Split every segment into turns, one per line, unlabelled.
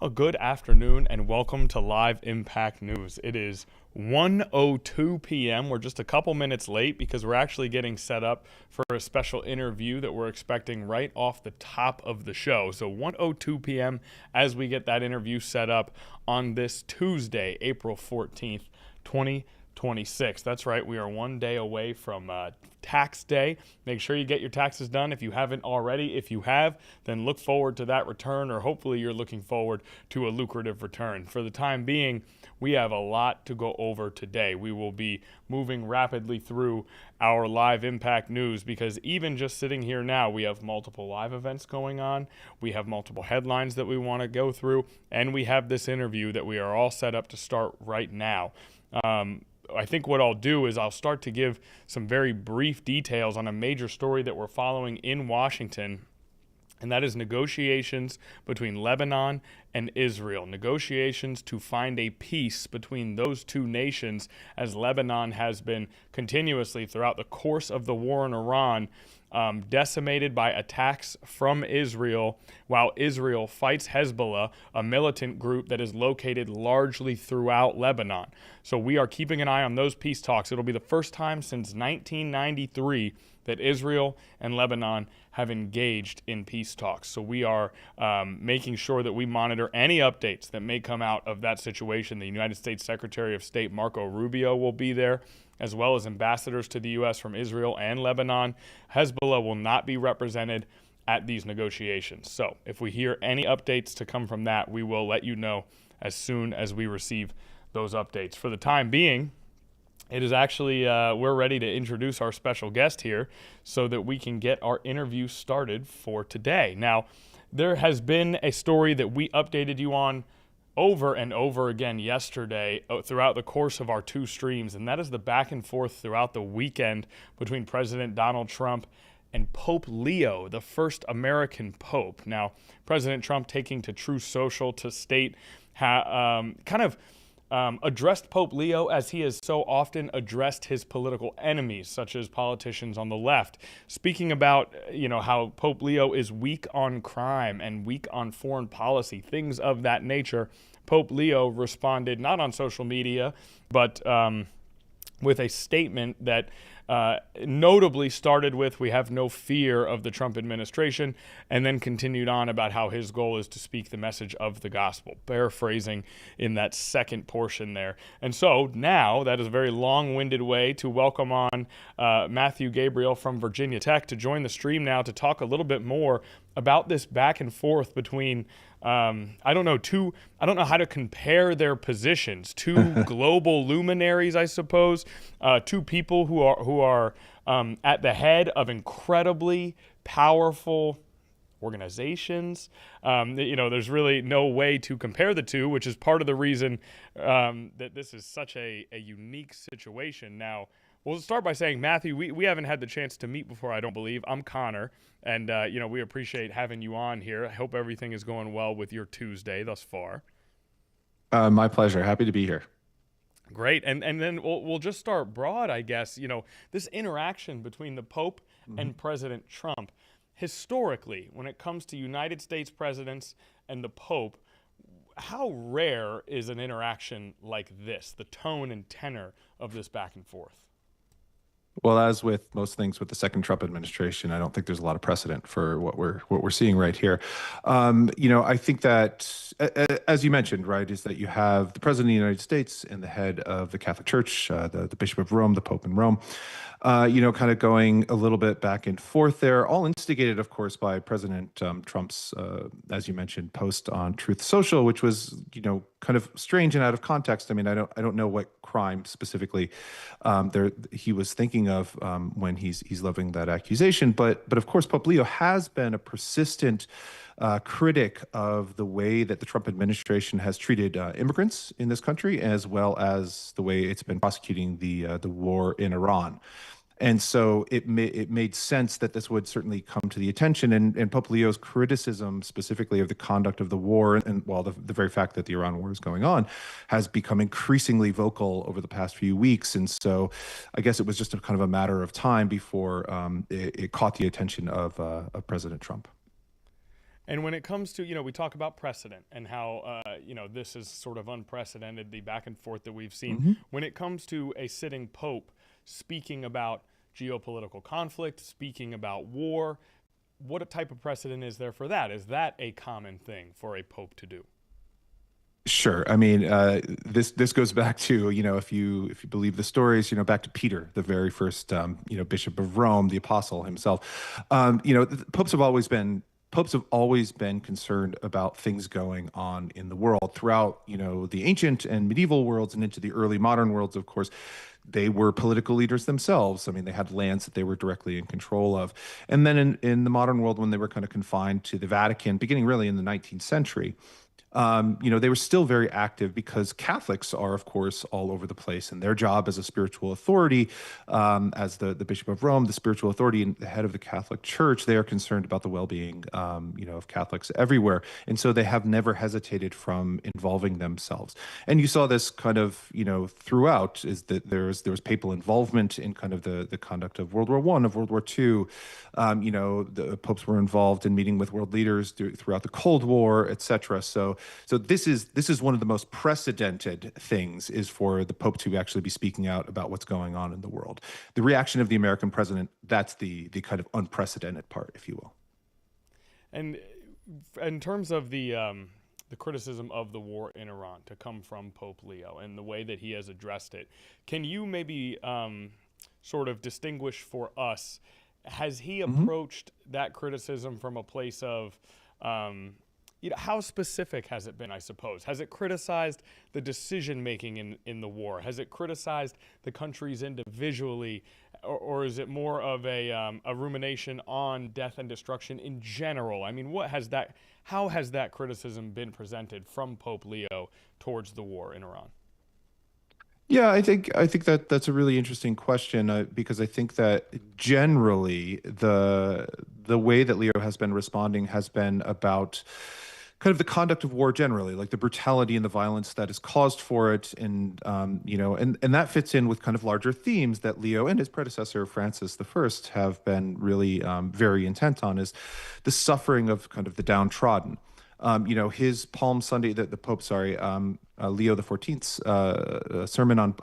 Well, good afternoon and welcome to Live Impact News. It is 1:02 p.m. We're just a couple minutes late because we're actually getting set up for a special interview that we're expecting right off the top of the show. So 1:02 p.m. as we get that interview set up on this Tuesday, April 14th, 2026. That's right, we are one day away from tax day. Make sure you get your taxes done if you haven't already. If you have, then look forward to that return, or hopefully you're looking forward to a lucrative return. For the time being, we have a lot to go over today. We will be moving rapidly through our live impact news because even just sitting here now, we have multiple live events going on. We have multiple headlines that we want to go through, and we have this interview that we are all set up to start right now. I think what I'll do is I'll start to give some very brief details on a major story that we're following in Washington, and that is negotiations between Lebanon and Israel. Negotiations to find a peace between those two nations, as Lebanon has been continuously throughout the course of the war in Iran decimated by attacks from Israel, while Israel fights Hezbollah, a militant group that is located largely throughout Lebanon. So we are keeping an eye on those peace talks. It'll be the first time since 1993 that Israel and Lebanon have engaged in peace talks. So we are making sure that we monitor any updates that may come out of that situation. The United States Secretary of State Marco Rubio will be there, as well as ambassadors to the U.S. from Israel and Lebanon. Hezbollah will not be represented at these negotiations. So if we hear any updates to come from that, we will let you know as soon as we receive those updates. For the time being, it is actually, we're ready to introduce our special guest here so that we can get our interview started for today. Now, there has been a story that we updated you on over and over again yesterday throughout the course of our two streams, and that is the back and forth throughout the weekend between President Donald Trump and Pope Leo, the first American pope. Now, President Trump taking to Truth Social to state addressed Pope Leo as he has so often addressed his political enemies, such as politicians on the left, speaking about how Pope Leo is weak on crime and weak on foreign policy, things of that nature. Pope Leo responded not on social media, but with a statement that notably started with, "We have no fear of the Trump administration," and then continued on about how his goal is to speak the message of the gospel, paraphrasing in that second portion there. And so now, that is a very long-winded way to welcome on Matthew Gabriel from Virginia Tech to join the stream now to talk a little bit more about this back and forth between I don't know how to compare their positions. Two global luminaries, I suppose. Two people who are at the head of incredibly powerful organizations. There's really no way to compare the two, which is part of the reason that this is such a unique situation. Now, we'll start by saying, Matthew, we haven't had the chance to meet before, I don't believe. I'm Connor, and we appreciate having you on here. I hope everything is going well with your Tuesday thus far.
My pleasure. Happy to be here.
Great, and then we'll just start broad, I guess. This interaction between the Pope and President Trump, historically, when it comes to United States presidents and the Pope, how rare is an interaction like this, the tone and tenor of this back and forth?
Well, as with most things with the second Trump administration, I don't think there's a lot of precedent for what we're seeing right here. I think that, as you mentioned, right, is that you have the president of the United States and the head of the Catholic Church, the Bishop of Rome, the Pope in Rome, kind of going a little bit back and forth there, all instigated, of course, by President Trump's, as you mentioned, post on Truth Social, which was, kind of strange and out of context. I mean, I don't know what crime specifically he was thinking of when he's levying that accusation, but of course, Pope Leo has been a persistent critic of the way that the Trump administration has treated immigrants in this country, as well as the way it's been prosecuting the war in Iran. And so it made sense that this would certainly come to the attention. And Pope Leo's criticism specifically of the conduct of the war, and the very fact that the Iran war is going on, has become increasingly vocal over the past few weeks. And so I guess it was just a kind of a matter of time before it caught the attention of President Trump.
And when it comes to, we talk about precedent and how, this is sort of unprecedented, the back and forth that we've seen.
Hmm.
When it comes to a sitting pope speaking about geopolitical conflict, speaking about war, what type of precedent is there for that? Is that a common thing for a pope to do?
Sure. I mean, this goes back to, if you believe the stories, back to Peter, the very first Bishop of Rome, the apostle himself. Popes have always been concerned about things going on in the world throughout, the ancient and medieval worlds and into the early modern worlds, of course. They were political leaders themselves. I mean, they had lands that they were directly in control of. And then in the modern world, when they were kind of confined to the Vatican, beginning really in the 19th century, they were still very active because Catholics are, of course, all over the place. And their job as a spiritual authority, as the Bishop of Rome, the spiritual authority and the head of the Catholic Church, they are concerned about the well-being, of Catholics everywhere. And so they have never hesitated from involving themselves. And you saw this kind of, throughout, is that there was papal involvement in kind of the conduct of World War I, of World War II. The popes were involved in meeting with world leaders throughout the Cold War, etc. So this is one of the most precedented things, is for the Pope to actually be speaking out about what's going on in the world. The reaction of the American president, that's the kind of unprecedented part, if you will.
And in terms of the criticism of the war in Iran to come from Pope Leo and the way that he has addressed it, can you maybe sort of distinguish for us? Has he approached that criticism from a place of, how specific has it been, I suppose? Has it criticized the decision making in the war? Has it criticized the countries individually? Or is it more of a rumination on death and destruction in general? I mean, how has that criticism been presented from Pope Leo towards the war in Iran?
Yeah, I think that that's a really interesting question, because I think that generally the way that Leo has been responding has been about kind of the conduct of war generally, like the brutality and the violence that is caused for it, and that fits in with kind of larger themes that Leo and his predecessor Francis I have been really very intent on, is the suffering of kind of the downtrodden. His Palm Sunday, the Pope, sorry, Leo the 14th's sermon on,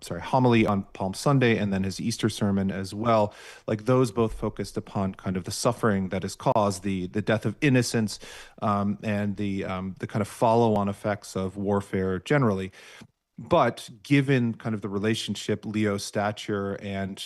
sorry, homily on Palm Sunday, and then his Easter sermon as well. Like those both focused upon kind of the suffering that is caused, the death of innocents, and the kind of follow-on effects of warfare generally. But given kind of the relationship, Leo's stature, and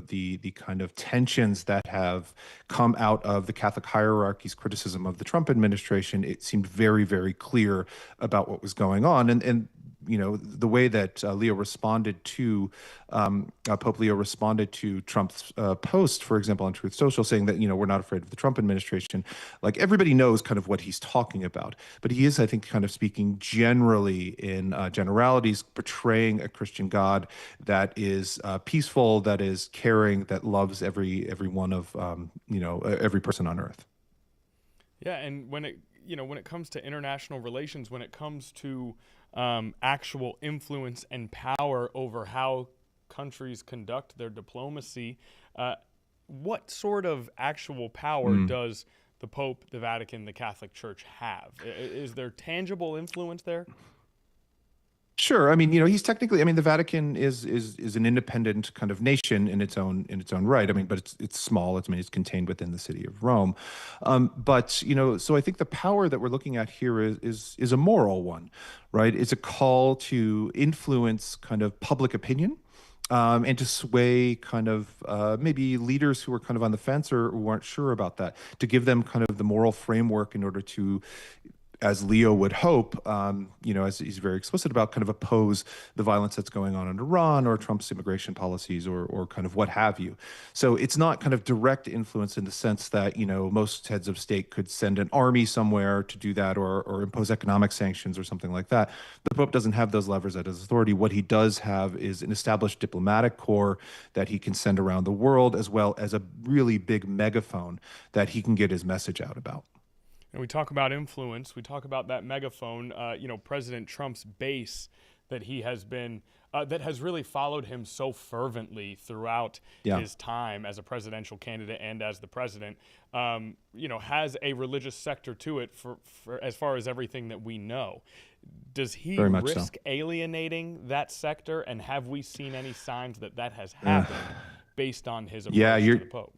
the kind of tensions that have come out of the Catholic hierarchy's criticism of the Trump administration, it seemed very, very clear about what was going on. And the way that Leo responded to Pope Leo responded to Trump's post, for example, on Truth Social, saying that we're not afraid of the Trump administration. Like everybody knows kind of what he's talking about, but he is, I think, kind of speaking generally in generalities, portraying a Christian God that is peaceful, that is caring, that loves every one of every person on earth.
Yeah, and when it comes to international relations, when it comes to actual influence and power over how countries conduct their diplomacy, what sort of actual power does the Pope, the Vatican, the Catholic Church have? Is there tangible influence there?
Sure. I mean, he's technically. I mean, the Vatican is an independent kind of nation in its own right. I mean, but it's small. It's contained within the city of Rome. But so I think the power that we're looking at here is a moral one, right? It's a call to influence kind of public opinion. And to sway kind of maybe leaders who are kind of on the fence or who aren't sure about that, to give them kind of the moral framework in order to, as Leo would hope, as he's very explicit about, kind of oppose the violence that's going on in Iran or Trump's immigration policies or kind of what have you. So it's not kind of direct influence in the sense that, most heads of state could send an army somewhere to do that or impose economic sanctions or something like that. The Pope doesn't have those levers at his authority. What he does have is an established diplomatic corps that he can send around the world, as well as a really big megaphone that he can get his message out about.
And we talk about influence. We talk about that megaphone. President Trump's base that he has been that has really followed him so fervently throughout
Yeah.
his time as a presidential candidate and as the president, has a religious sector to it for as far as everything that we know. Does he
Very much so.
risk alienating that sector, and have we seen any signs that that has happened based on his approach to the Pope?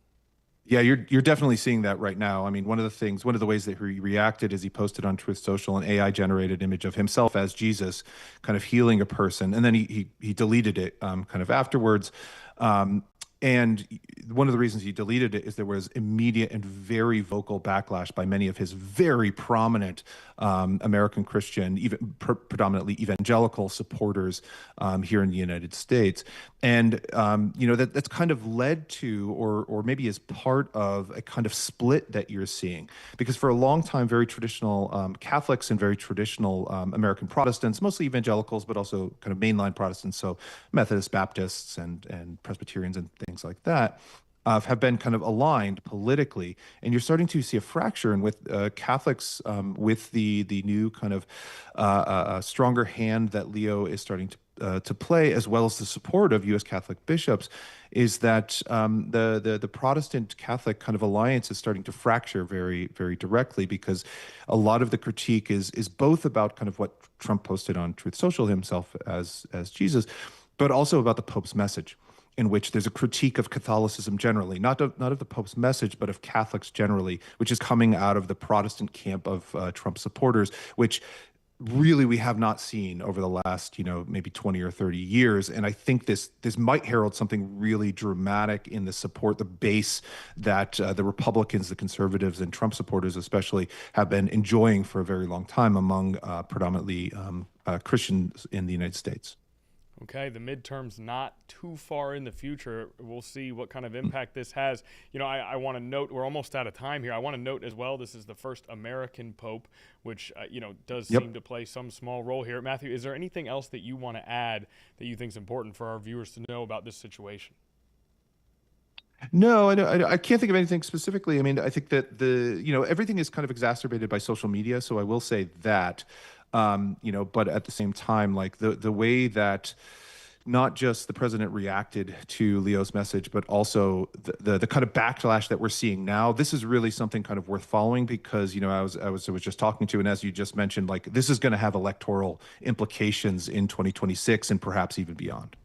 Yeah, you're definitely seeing that right now. I mean, one of the ways that he reacted is he posted on Truth Social an AI generated image of himself as Jesus, kind of healing a person, and then he deleted it kind of afterwards. And one of the reasons he deleted it is there was immediate and very vocal backlash by many of his very prominent American Christian, even predominantly evangelical supporters here in the United States. And that's kind of led to, or maybe is part of, a kind of split that you're seeing, because for a long time, very traditional Catholics and very traditional American Protestants, mostly evangelicals, but also kind of mainline Protestants, so Methodists, Baptists, and Presbyterians and things like that, have been kind of aligned politically, and you're starting to see a fracture. And with Catholics, with the new kind of stronger hand that Leo is starting to play, as well as the support of U.S. Catholic bishops, is that the Protestant Catholic kind of alliance is starting to fracture very, very directly, because a lot of the critique is both about kind of what Trump posted on Truth Social himself as Jesus, but also about the Pope's message, in which there's a critique of Catholicism generally, not of the Pope's message, but of Catholics generally, which is coming out of the Protestant camp of Trump supporters, which really we have not seen over the last, maybe 20 or 30 years. And I think this might herald something really dramatic in the support, the base that the Republicans, the conservatives, and Trump supporters especially have been enjoying for a very long time among predominantly Christians in the United States.
Okay, the midterms not too far in the future. We'll see what kind of impact this has. I want to note, we're almost out of time here. I want to note as well, this is the first American Pope, which, does seem to play some small role here. Matthew, is there anything else that you want to add that you think is important for our viewers to know about this situation?
No, I can't think of anything specifically. I mean, I think that everything is kind of exacerbated by social media. So I will say that, but at the same time, like the way that not just the president reacted to Leo's message, but also the kind of backlash that we're seeing now, this is really something kind of worth following, because, I was just talking to, and as you just mentioned, like, this is going to have electoral implications in 2026 and perhaps even beyond.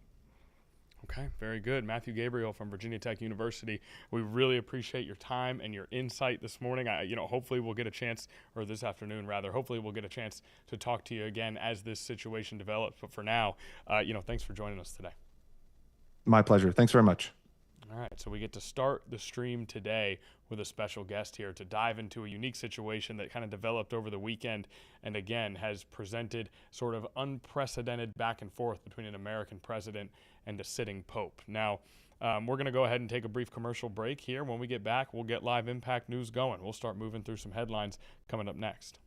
Okay, very good. Matthew Gabriel from Virginia Tech University. We really appreciate your time and your insight this morning. Hopefully we'll get a chance, or this afternoon rather, hopefully we'll get a chance to talk to you again as this situation develops. But for now, thanks for joining us today.
My pleasure. Thanks very much.
All right, so we get to start the stream today with a special guest here to dive into a unique situation that kind of developed over the weekend, and again has presented sort of unprecedented back and forth between an American president and a sitting pope. Now, we're going to go ahead and take a brief commercial break here. When we get back, we'll get live Impact News going. We'll start moving through some headlines coming up next.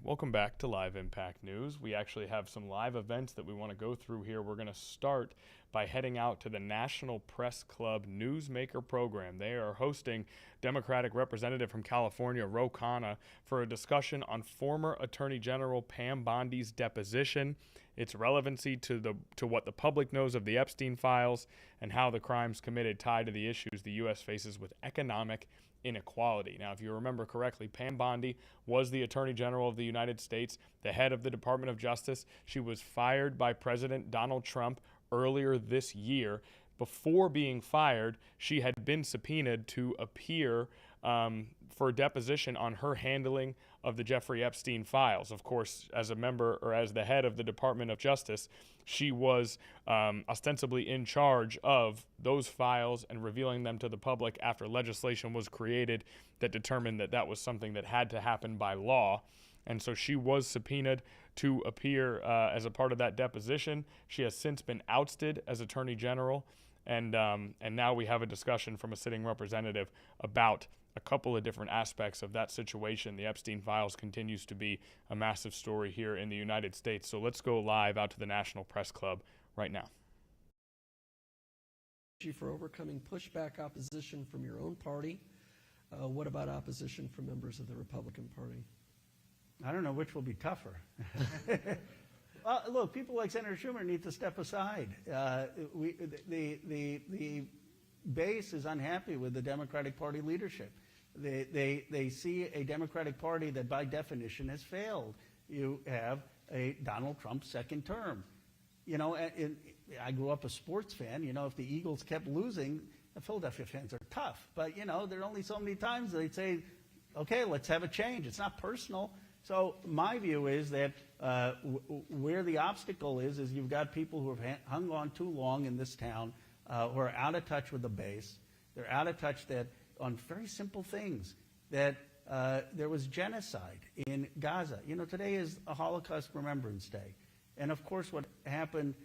Welcome back to Live Impact News. We actually have some live events that we want to go through here. We're going to start by heading out to the National Press Club Newsmaker program. They are hosting Democratic Representative from California, Ro Khanna, for a discussion on former Attorney General Pam Bondi's deposition, its relevancy to what the public knows of the Epstein files, and how the crimes committed tie to the issues the U.S. faces with economic inequality. Now, if you remember correctly, Pam Bondi was the Attorney General of the United States, the head of the Department of Justice. She was fired by President Donald Trump earlier this year. Before being fired, she had been subpoenaed to appear for a deposition on her handling of the Jeffrey Epstein files. Of course, as a member or as the head of the Department of Justice, she was ostensibly in charge of those files and revealing them to the public after legislation was created that determined that that was something that had to happen by law. And so she was subpoenaed to appear as a part of that deposition. She has since been ousted as Attorney General, and now we have a discussion from a sitting representative about a couple of different aspects of that situation. The Epstein files continues to be a massive story here in the United States. So let's go live out to the National Press Club right now.
For overcoming pushback opposition from your own party. What about opposition from members of the Republican Party?
I don't know which will be tougher. Well, look, people like Senator Schumer need to step aside. The base is unhappy with the Democratic Party leadership. They see a Democratic Party that by definition has failed. You have a Donald Trump second term. You know, I grew up a sports fan. You know, if the Eagles kept losing, the Philadelphia fans are tough. But, you know, there are only so many times they'd say, okay, let's have a change. It's not personal. So my view is that where the obstacle is you've got people who have hung on too long in this town, who are out of touch with the base. They're out of touch on very simple things, that there was genocide in Gaza. You know, today is a Holocaust Remembrance Day. And of course what happened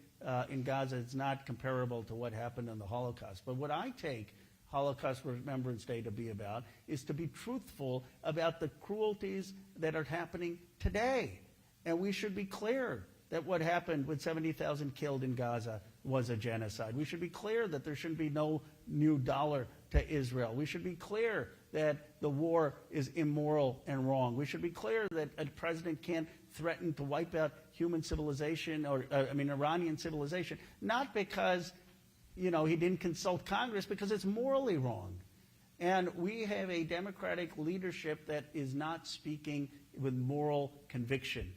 in Gaza is not comparable to what happened in the Holocaust. But what I take Holocaust Remembrance Day to be about is to be truthful about the cruelties that are happening today. And we should be clear that what happened with 70,000 killed in Gaza was a genocide. We should be clear that there shouldn't be no new dollar to Israel. We should be clear that the war is immoral and wrong. We should be clear that a president can't threaten to wipe out human civilization, or Iranian civilization, not because he didn't consult Congress, because it's morally wrong. And we have a Democratic leadership that is not speaking with moral conviction.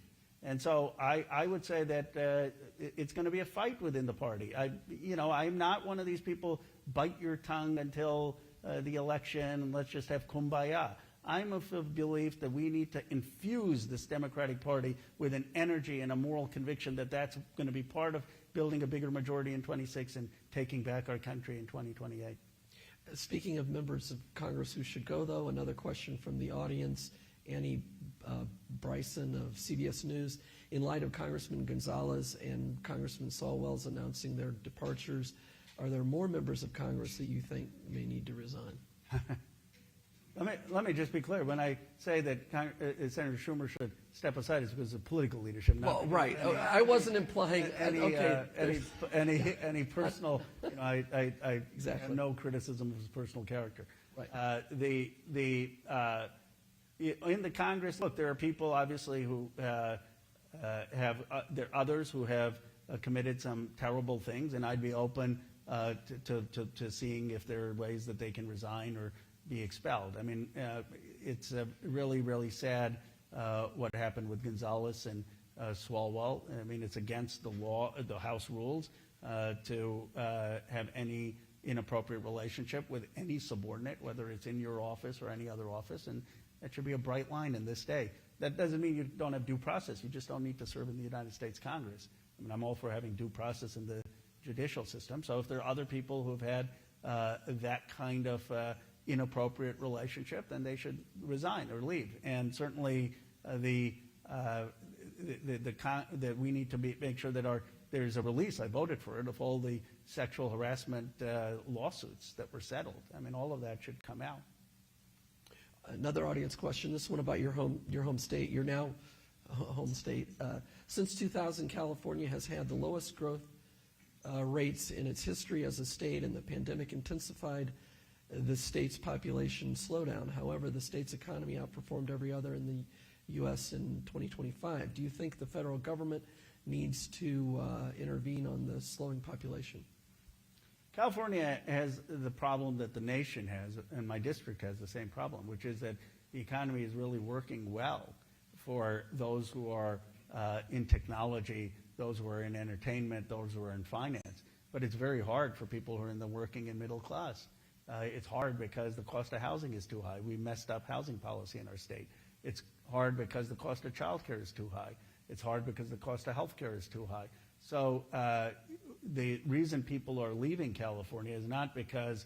And so I would say that it's going to be a fight within the party. I'm not one of these people, bite your tongue until the election and let's just have kumbaya. I'm of the belief that we need to infuse this Democratic Party with an energy and a moral conviction that that's going to be part of building a bigger majority in 26 and taking back our country in 2028.
Speaking of members of Congress who should go, though, another question from the audience. Annie Bryson of CBS News. In light of Congressman Gonzalez and Congressman Saul Wells announcing their departures, are there more members of Congress that you think may need to resign?
Let me just be clear. When I say that Senator Schumer should step aside, it's because of political leadership. Not
right. I wasn't implying
any personal. I
exactly.
have no criticism of his personal character.
Right.
In the Congress, look, there are people obviously who there are others who have committed some terrible things, and I'd be open to seeing if there are ways that they can resign or be expelled. I mean, it's really, really sad what happened with Gonzalez and Swalwell. I mean, it's against the law, the House rules, to have any inappropriate relationship with any subordinate, whether it's in your office or any other office, and that should be a bright line in this day. That doesn't mean you don't have due process. You just don't need to serve in the United States Congress. I mean, I'm all for having due process in the judicial system. So if there are other people who have had that kind of inappropriate relationship, then they should resign or leave. And certainly that we need to make sure that there's a release. I voted for it, of all the sexual harassment lawsuits that were settled. I mean, all of that should come out.
Another audience question. This one about your home state. You're now home state. Since 2000, California has had the lowest growth rates in its history as a state, and the pandemic intensified the state's population slowdown. However, the state's economy outperformed every other in the U.S. in 2025. Do you think the federal government needs to intervene on the slowing population?
California has the problem that the nation has, and my district has the same problem, which is that the economy is really working well for those who are in technology, those who are in entertainment, those who are in finance. But it's very hard for people who are in the working and middle class. It's hard because the cost of housing is too high. We messed up housing policy in our state. It's hard because the cost of childcare is too high. It's hard because the cost of health care is too high. So the reason people are leaving California is not because,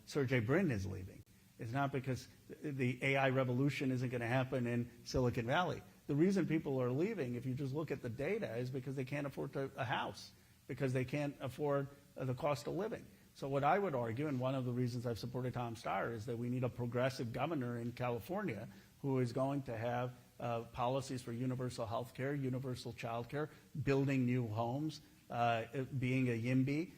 Sergey Brin is leaving. It's not because the AI revolution isn't going to happen in Silicon Valley. The reason people are leaving, if you just look at the data, is because they can't afford a house, because they can't afford the cost of living. So what I would argue, and one of the reasons I've supported Tom Steyer, is that we need a progressive governor in California who is going to have policies for universal health care, universal child care, building new homes, being a YIMBY,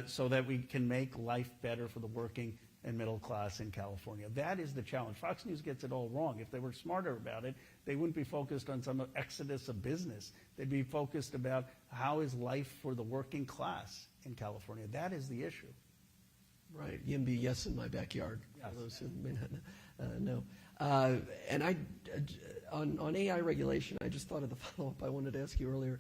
so that we can make life better for the working and middle class in California. That is the challenge. Fox News gets it all wrong. If they were smarter about it, they wouldn't be focused on some exodus of business. They'd be focused about how is life for the working class in California. That is the issue.
Right, YIMBY, yes, in my backyard,
yes.
For those who may not know. And on AI regulation, I just thought of the follow-up I wanted to ask you earlier.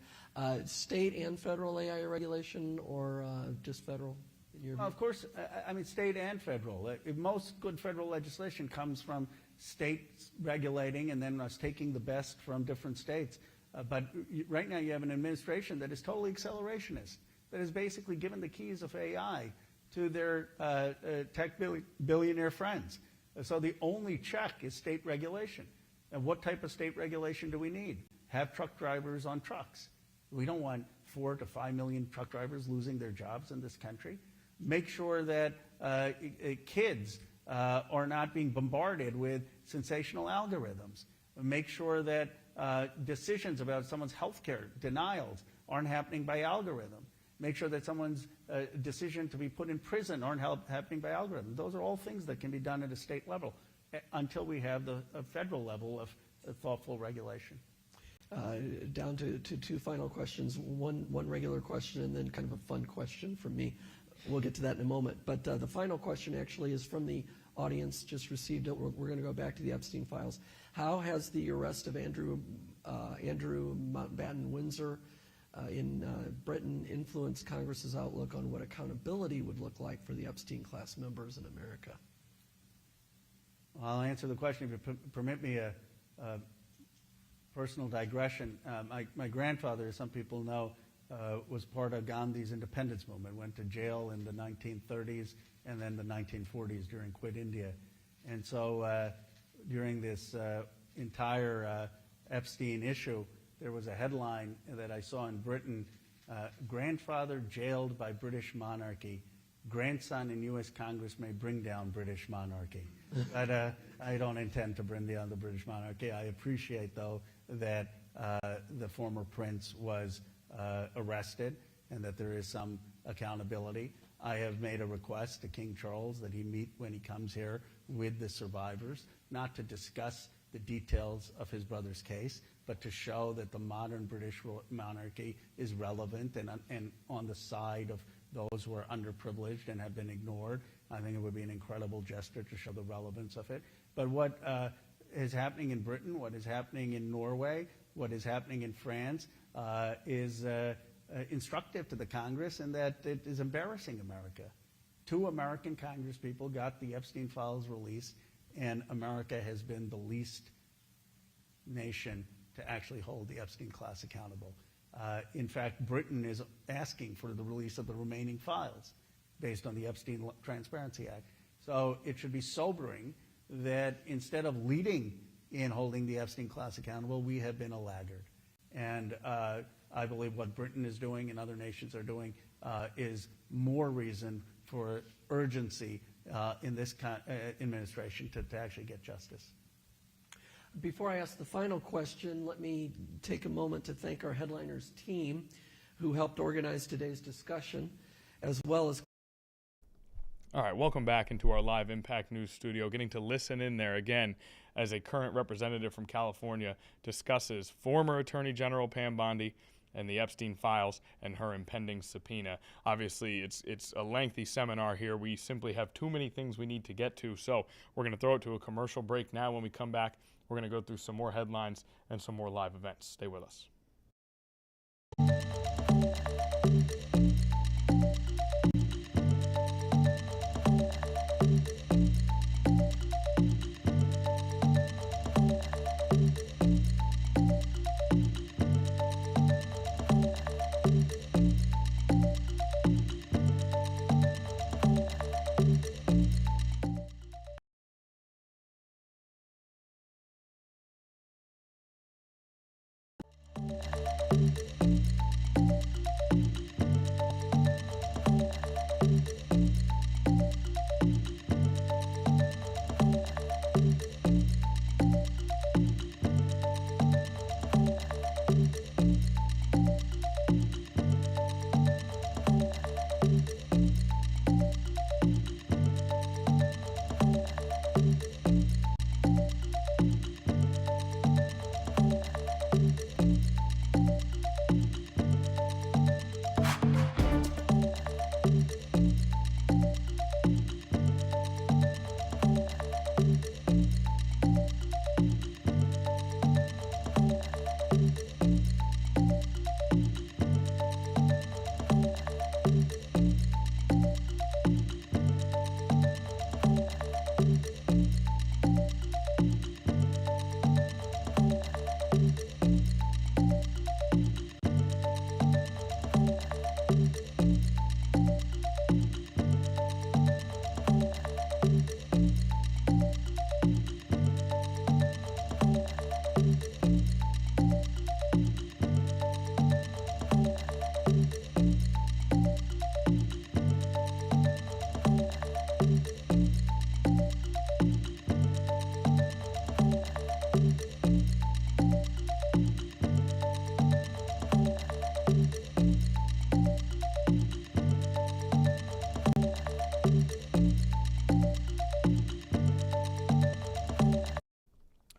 State and federal AI regulation, or just federal? In your view?
Of course, I mean state and federal. Most good federal legislation comes from states regulating and then us taking the best from different states. But right now you have an administration that is totally accelerationist, that has basically given the keys of AI to their tech billionaire friends. So the only check is state regulation. And what type of state regulation do we need? Have truck drivers on trucks. We don't want 4 to 5 million truck drivers losing their jobs in this country. Make sure that kids are not being bombarded with sensational algorithms. Make sure that decisions about someone's health care denials aren't happening by algorithm. Make sure that someone's decision to be put in prison aren't happening by algorithm. Those are all things that can be done at a state level until we have the federal level of thoughtful regulation.
Down to two final questions, one regular question and then kind of a fun question from me. We'll get to that in a moment. But the final question actually is from the audience, just received it. We're going to go back to the Epstein files. How has the arrest of Andrew Mountbatten Windsor in Britain influenced Congress's outlook on what accountability would look like for the Epstein class members in America?
Well, I'll answer the question if you permit me a personal digression. My grandfather, as some people know, was part of Gandhi's independence movement, went to jail in the 1930s and then the 1940s during Quit India. And so during this entire Epstein issue, there was a headline that I saw in Britain, grandfather jailed by British monarchy, grandson in U.S. Congress may bring down British monarchy. But I don't intend to bring down the British monarchy. I appreciate, though, that the former prince was arrested and that there is some accountability. I have made a request to King Charles that he meet when he comes here with the survivors, not to discuss the details of his brother's case, but to show that the modern British monarchy is relevant and on the side of those who are underprivileged and have been ignored. I think it would be an incredible gesture to show the relevance of it. But what is happening in Britain, what is happening in Norway, what is happening in France is instructive to the Congress, in that it is embarrassing America. 2 American Congress people got the Epstein files released, and America has been the least nation to actually hold the Epstein class accountable. In fact, Britain is asking for the release of the remaining files based on the Epstein Transparency Act. So it should be sobering that instead of leading in holding the Epstein class accountable, we have been a laggard. And I believe what Britain is doing and other nations are doing is more reason for urgency in this administration to actually get justice.
Before I ask the final question, let me take a moment to thank our headliners team who helped organize today's discussion, as well as...
All right, welcome back into our live Impact News studio. Getting to listen in there again as a current representative from California discusses former Attorney General Pam Bondi and the Epstein files and her impending subpoena. Obviously, it's a lengthy seminar here. We simply have too many things we need to get to, so we're going to throw it to a commercial break now. When we come back, we're going to go through some more headlines and some more live events. Stay with us.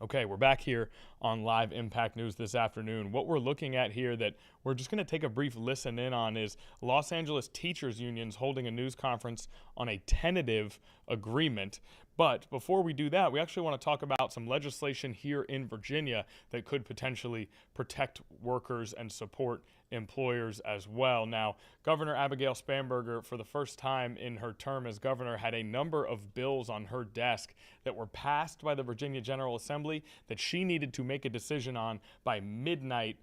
Okay, we're back here on Live Impact News this afternoon. What we're looking at here that we're just going to take a brief listen in on is Los Angeles teachers unions holding a news conference on a tentative agreement. But before we do that, we actually want to talk about some legislation here in Virginia that could potentially protect workers and support employers as well. Now, Governor Abigail Spanberger, for the first time in her term as governor, had a number of bills on her desk that were passed by the Virginia General Assembly that she needed to make a decision on by midnight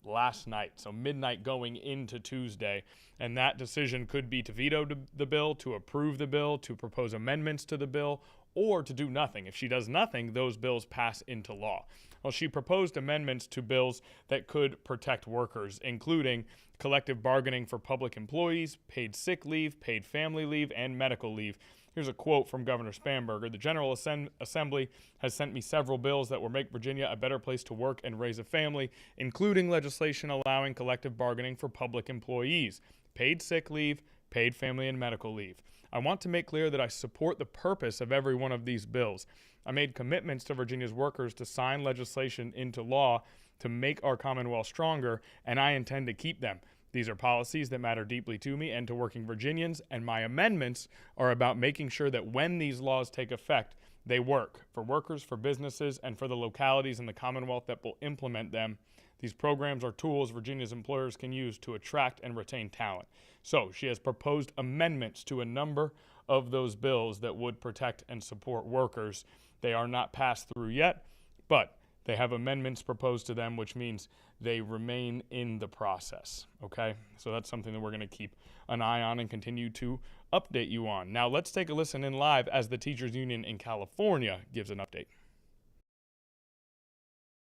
last night, so midnight going into Tuesday. And that decision could be to veto the bill, to approve the bill, to propose amendments to the bill, or to do nothing. If she does nothing, those bills pass into law. Well, she proposed amendments to bills that could protect workers, including collective bargaining for public employees, paid sick leave, paid family leave, and medical leave. Here's a quote from Governor Spanberger. The General Assembly has sent me several bills that will make Virginia a better place to work and raise a family, including legislation allowing collective bargaining for public employees, paid sick leave, paid family and medical leave. I want to make clear that I support the purpose of every one of these bills. I made commitments to Virginia's workers to sign legislation into law to make our Commonwealth stronger, and I intend to keep them. These are policies that matter deeply to me and to working Virginians, and my amendments are about making sure that when these laws take effect, they work for workers, for businesses, and for the localities in the Commonwealth that will implement them. These programs are tools Virginia's employers can use to attract and retain talent. So she has proposed amendments to a number of those bills that would protect and support workers. They are not passed through yet, but they have amendments proposed to them, which means they remain in the process, okay? So that's something that we're going to keep an eye on and continue to update you on. Now let's take a listen in live as the teachers union in California gives an update.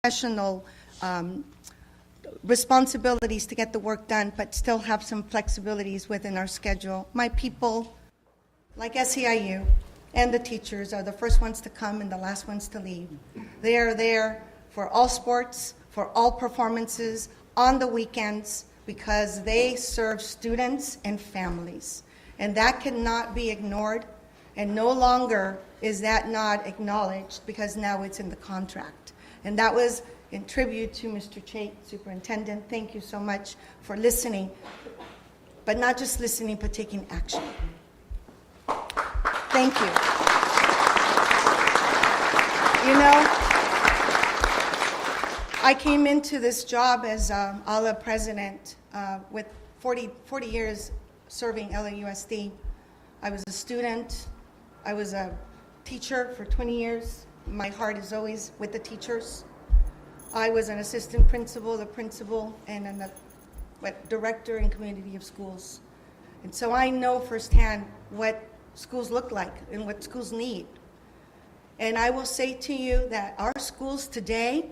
Professional responsibilities to get the work done, but still have some flexibilities within our schedule. My people, like SEIU and the teachers are the first ones to come and the last ones to leave. They are there for all sports, for all performances, on the weekends, because they serve students and families. And that cannot be ignored, and no longer is that not acknowledged, because now it's in the contract. And that was in tribute to Mr. Chait, Superintendent. Thank you so much for listening, but not just listening, but taking action. Thank you. You know, I came into this job as ALA president with 40 years serving LAUSD. I was a student. I was a teacher for 20 years. My heart is always with the teachers. I was an assistant principal, a principal, and a director in community of schools. And so I know firsthand what schools look like and what schools need. And I will say to you that our schools today,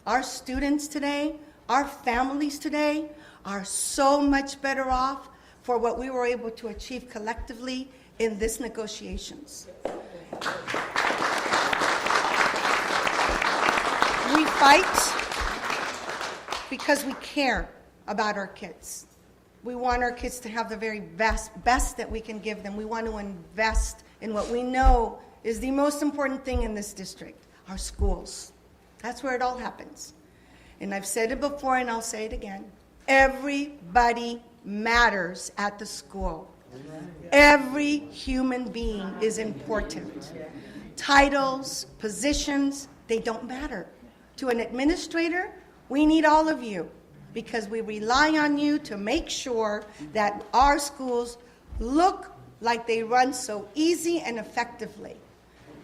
our students today, our families today are so much better off for what we were able to achieve collectively in this negotiations. We fight because we care about our kids. We want our kids to have the very best that we can give them. We want to invest in what we know is the most important thing in this district, our schools. That's where it all happens. And I've said it before and I'll say it again. Everybody matters at the school. Every human being is important. Titles, positions, they don't matter. To an administrator, we need all of you because we rely on you to make sure that our schools look like they run so easy and effectively.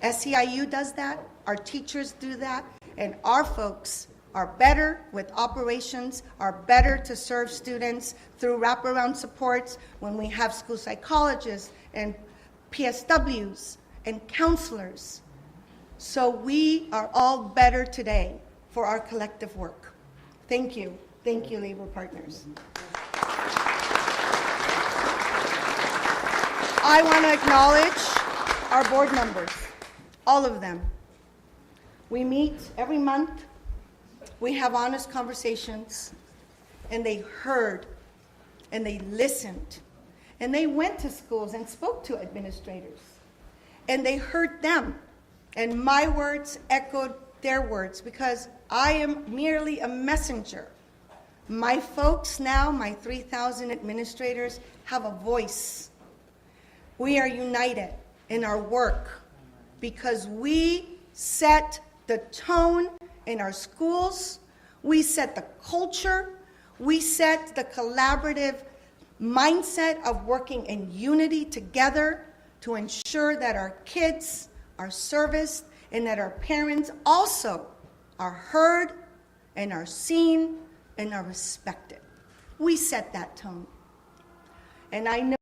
SEIU does that, our teachers do that, and our folks are better with operations, are better to serve students through wraparound supports when we have school psychologists and PSWs and counselors. So we are all better today for our collective work. Thank you. Thank you, labor partners. I want to acknowledge our board members, all of them. We meet every month. We have honest conversations, and they heard, and they listened, and they went to schools and spoke to administrators, and they heard them, and my words echoed their words because I am merely a messenger. My folks now, my 3,000 administrators, have a voice. We are united in our work because we set the tone in our schools, we set the culture, we set the collaborative mindset of working in unity together to ensure that our kids are serviced and that our parents also are heard and are seen and are respected. We set that tone. And I know.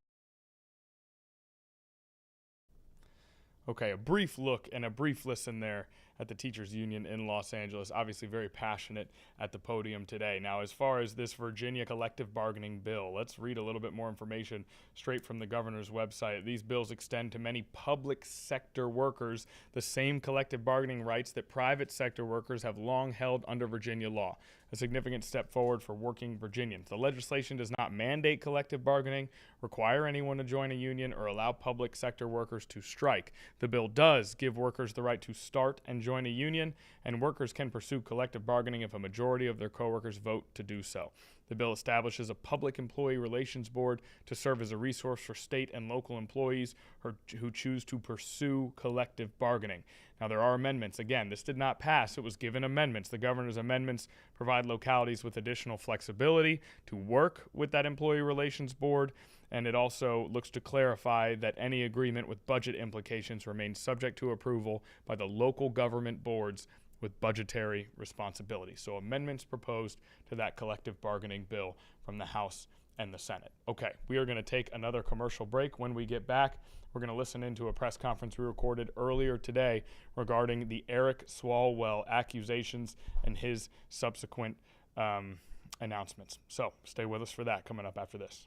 Okay, a brief look and a brief listen there at the Teachers Union in Los Angeles. Obviously very passionate at the podium today. Now, as far as this Virginia collective bargaining bill, let's read a little bit more information straight from the governor's website. These bills extend to many public sector workers the same collective bargaining rights that private sector workers have long held under Virginia law. A significant step forward for working Virginians. The legislation does not mandate collective bargaining, require anyone to join a union, or allow public sector workers to strike. The bill does give workers the right to start and join a union, and workers can pursue collective bargaining if a majority of their coworkers vote to do so. The bill establishes a public employee relations board to serve as a resource for state and local employees who choose to pursue collective bargaining. Now, there are amendments. Again, this did not pass. It was given amendments. The governor's amendments provide localities with additional flexibility to work with that employee relations board, and it also looks to clarify that any agreement with budget implications remains subject to approval by the local government boards with budgetary responsibility. So amendments proposed to that collective bargaining bill from the House and the Senate. Okay, we are going to take another commercial break. When we get back, we're going to listen into a press conference we recorded earlier today regarding the Eric Swalwell accusations and his subsequent announcements. So stay with us for that coming up after this.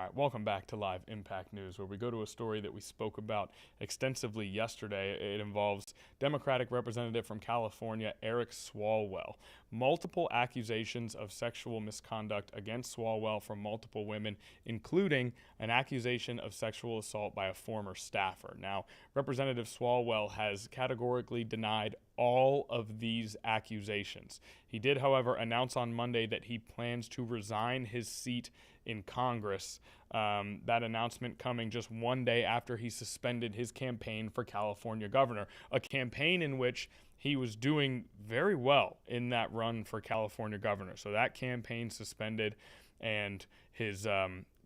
right, welcome back to Live Impact News, where we go to a story that we spoke about extensively yesterday. It involves Democratic Representative from California, Eric Swalwell. Multiple accusations of sexual misconduct against Swalwell from multiple women, including an accusation of sexual assault by a former staffer. Now, Representative Swalwell has categorically denied all of these accusations. He did, however, announce on Monday that he plans to resign his seat in Congress. That announcement coming just one day after he suspended his campaign for California governor, a campaign in which he was doing very well in that run for California governor. So that campaign suspended, and his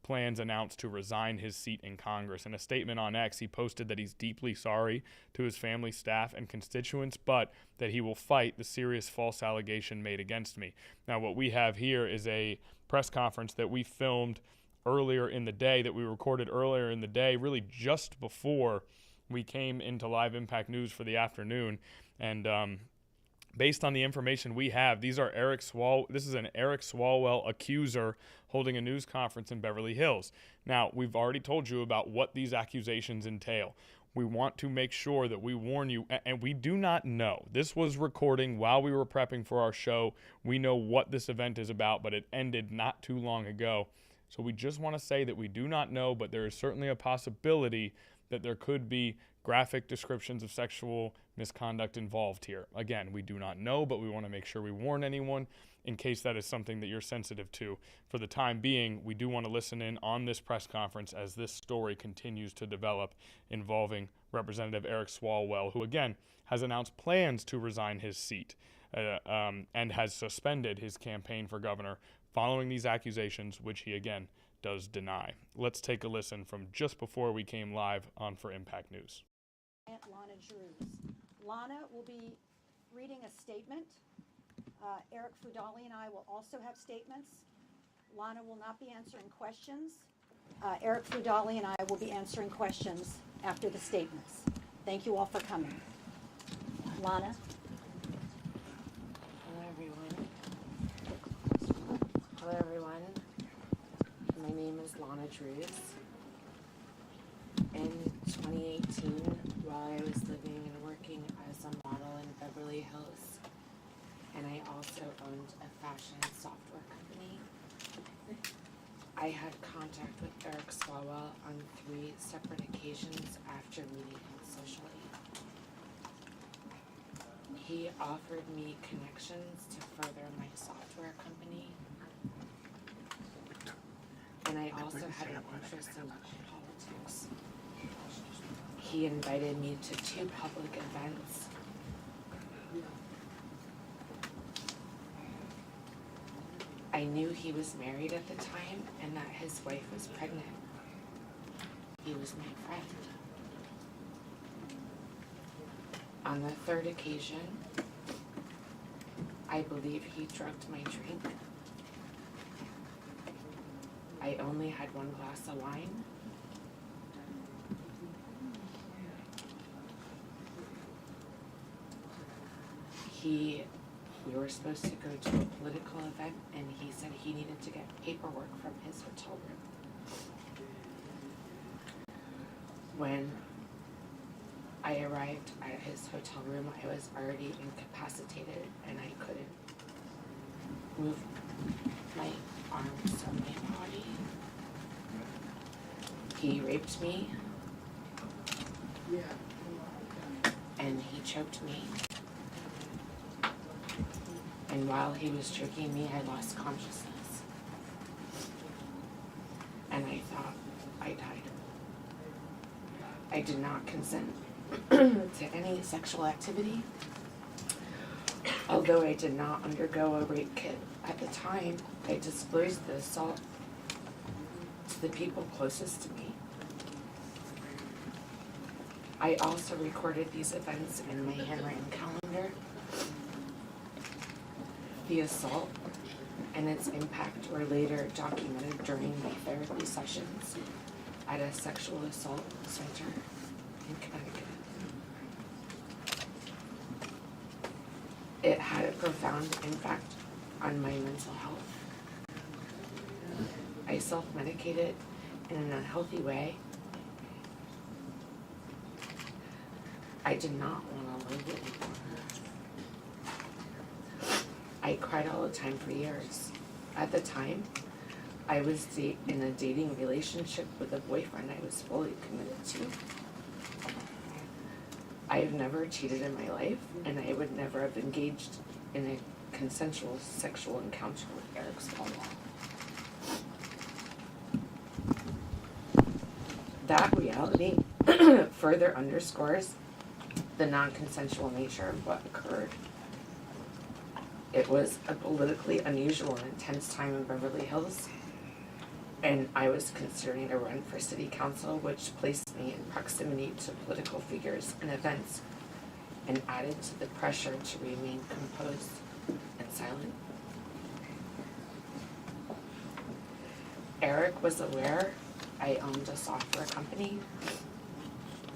plans announced to resign his seat in Congress. In a statement on X, he posted that he's deeply sorry to his family, staff, and constituents, but that he will fight the serious false allegation made against me. Now, what we have here is a press conference that we filmed earlier in the day, that we recorded earlier in the day, really just before we came into Live Impact News for the afternoon. And based on the information we have, this is an Eric Swalwell accuser holding a news conference in Beverly Hills. Now, we've already told you about what these accusations entail. We want to make sure that we warn you, and we do not know. This was recording while we were prepping for our show. We know what this event is about, but it ended not too long ago. So we just want to say that we do not know, but there is certainly a possibility that there could be graphic descriptions of sexual misconduct involved here. Again, we do not know, but we want to make sure we warn anyone in case that is something that you're sensitive to. For the time being, we do want to listen in on this press conference as this story continues to develop involving Representative Eric Swalwell, who again has announced plans to resign his seat and has suspended his campaign for governor following these accusations, which he again does deny. Let's take a listen from just before we came live on For Impact News.
Lana Drews. Lana will be reading a statement. Eric Fudali and I will also have statements. Lana will not be answering questions. Eric Fudali and I will be answering questions after the statements. Thank you all for coming. Lana.
Hello, everyone. Hello, everyone. My name is Lana Drews. In 2018, while I was living and working as a model in Beverly Hills, and I also owned a fashion software company, I had contact with Eric Swalwell on 3 separate occasions after meeting him socially. He offered me connections to further my software company, and I also had an interest in politics. He invited me to 2 public events. I knew he was married at the time and that his wife was pregnant. He was my friend. On the 3rd occasion, I believe he drugged my drink. I only had 1 glass of wine. We were supposed to go to a political event, and he said he needed to get paperwork from his hotel room. When I arrived at his hotel room, I was already incapacitated, and I couldn't move my arms or my body. He raped me, and he choked me. And while he was choking me, I lost consciousness. And I thought I died. I did not consent to any sexual activity. Although I did not undergo a rape kit at the time, I disclosed the assault to the people closest to me. I also recorded these events in my handwritten calendar. The assault and its impact were later documented during my therapy sessions at a sexual assault center in Connecticut. It had a profound impact on my mental health. I self-medicated in an unhealthy way. I did not want to live anymore. I cried all the time for years. At the time, I was in a dating relationship with a boyfriend I was fully committed to. I have never cheated in my life, and I would never have engaged in a consensual sexual encounter with Eric Swalwell. That reality further underscores the non-consensual nature of what occurred. It was a politically unusual and intense time in Beverly Hills, and I was considering a run for city council, which placed me in proximity to political figures and events and added to the pressure to remain composed and silent. Eric was aware I owned a software company,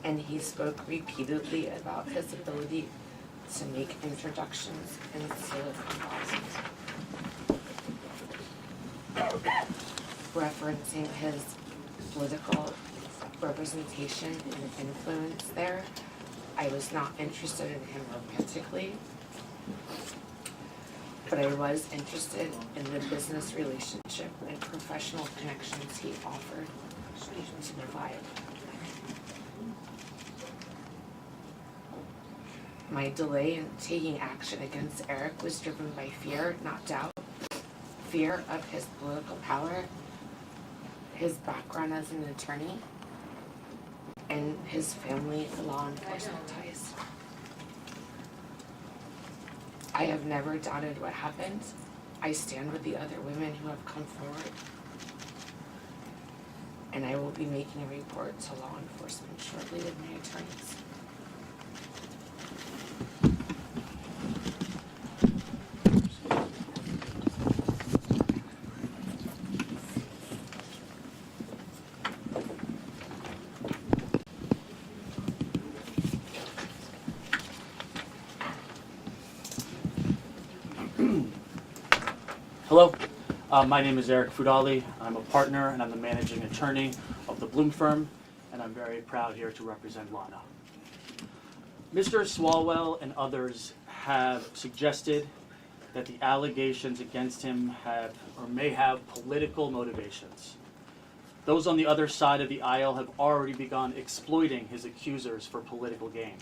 and he spoke repeatedly about his ability to make introductions in Silicon Valley, referencing his political representation and influence there. I was not interested in him romantically, but I was interested in the business relationship and professional connections he offered to provide. My delay in taking action against Eric was driven by fear, not doubt. Fear of his political power, his background as an attorney, and his family law enforcement ties. I have never doubted what happened. I stand with the other women who have come forward, and I will be making a report to law enforcement shortly with my attorneys.
Hello, my name is Eric Fudali. I'm a partner and I'm the managing attorney of the Bloom firm, and I'm very proud here to represent Lana. Mr. Swalwell and others have suggested that the allegations against him have or may have political motivations. Those on the other side of the aisle have already begun exploiting his accusers for political gain.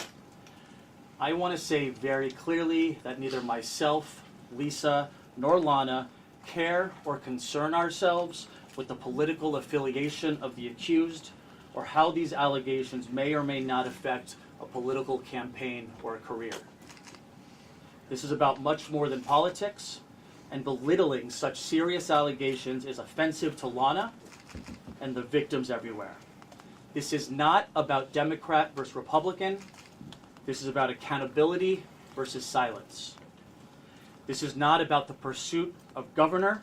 I want to say very clearly that neither myself, Lisa, nor Lana care or concern ourselves with the political affiliation of the accused or how these allegations may or may not affect a political campaign or a career. This is about much more than politics, and belittling such serious allegations is offensive to Lana and the victims everywhere. This is not about Democrat versus Republican. This is about accountability versus silence. This is not about the pursuit of governor.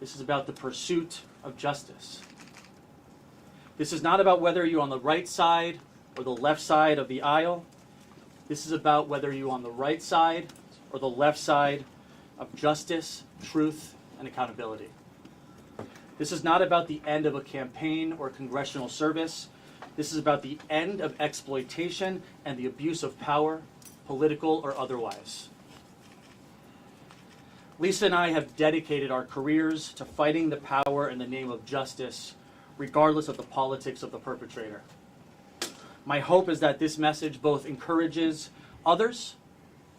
This is about the pursuit of justice. This is not about whether you're on the right side or the left side of the aisle. This is about whether you're on the right side or the left side of justice, truth, and accountability. This is not about the end of a campaign or congressional service. This is about the end of exploitation and the abuse of power, political or otherwise. Lisa and I have dedicated our careers to fighting the power in the name of justice, regardless of the politics of the perpetrator. My hope is that this message both encourages others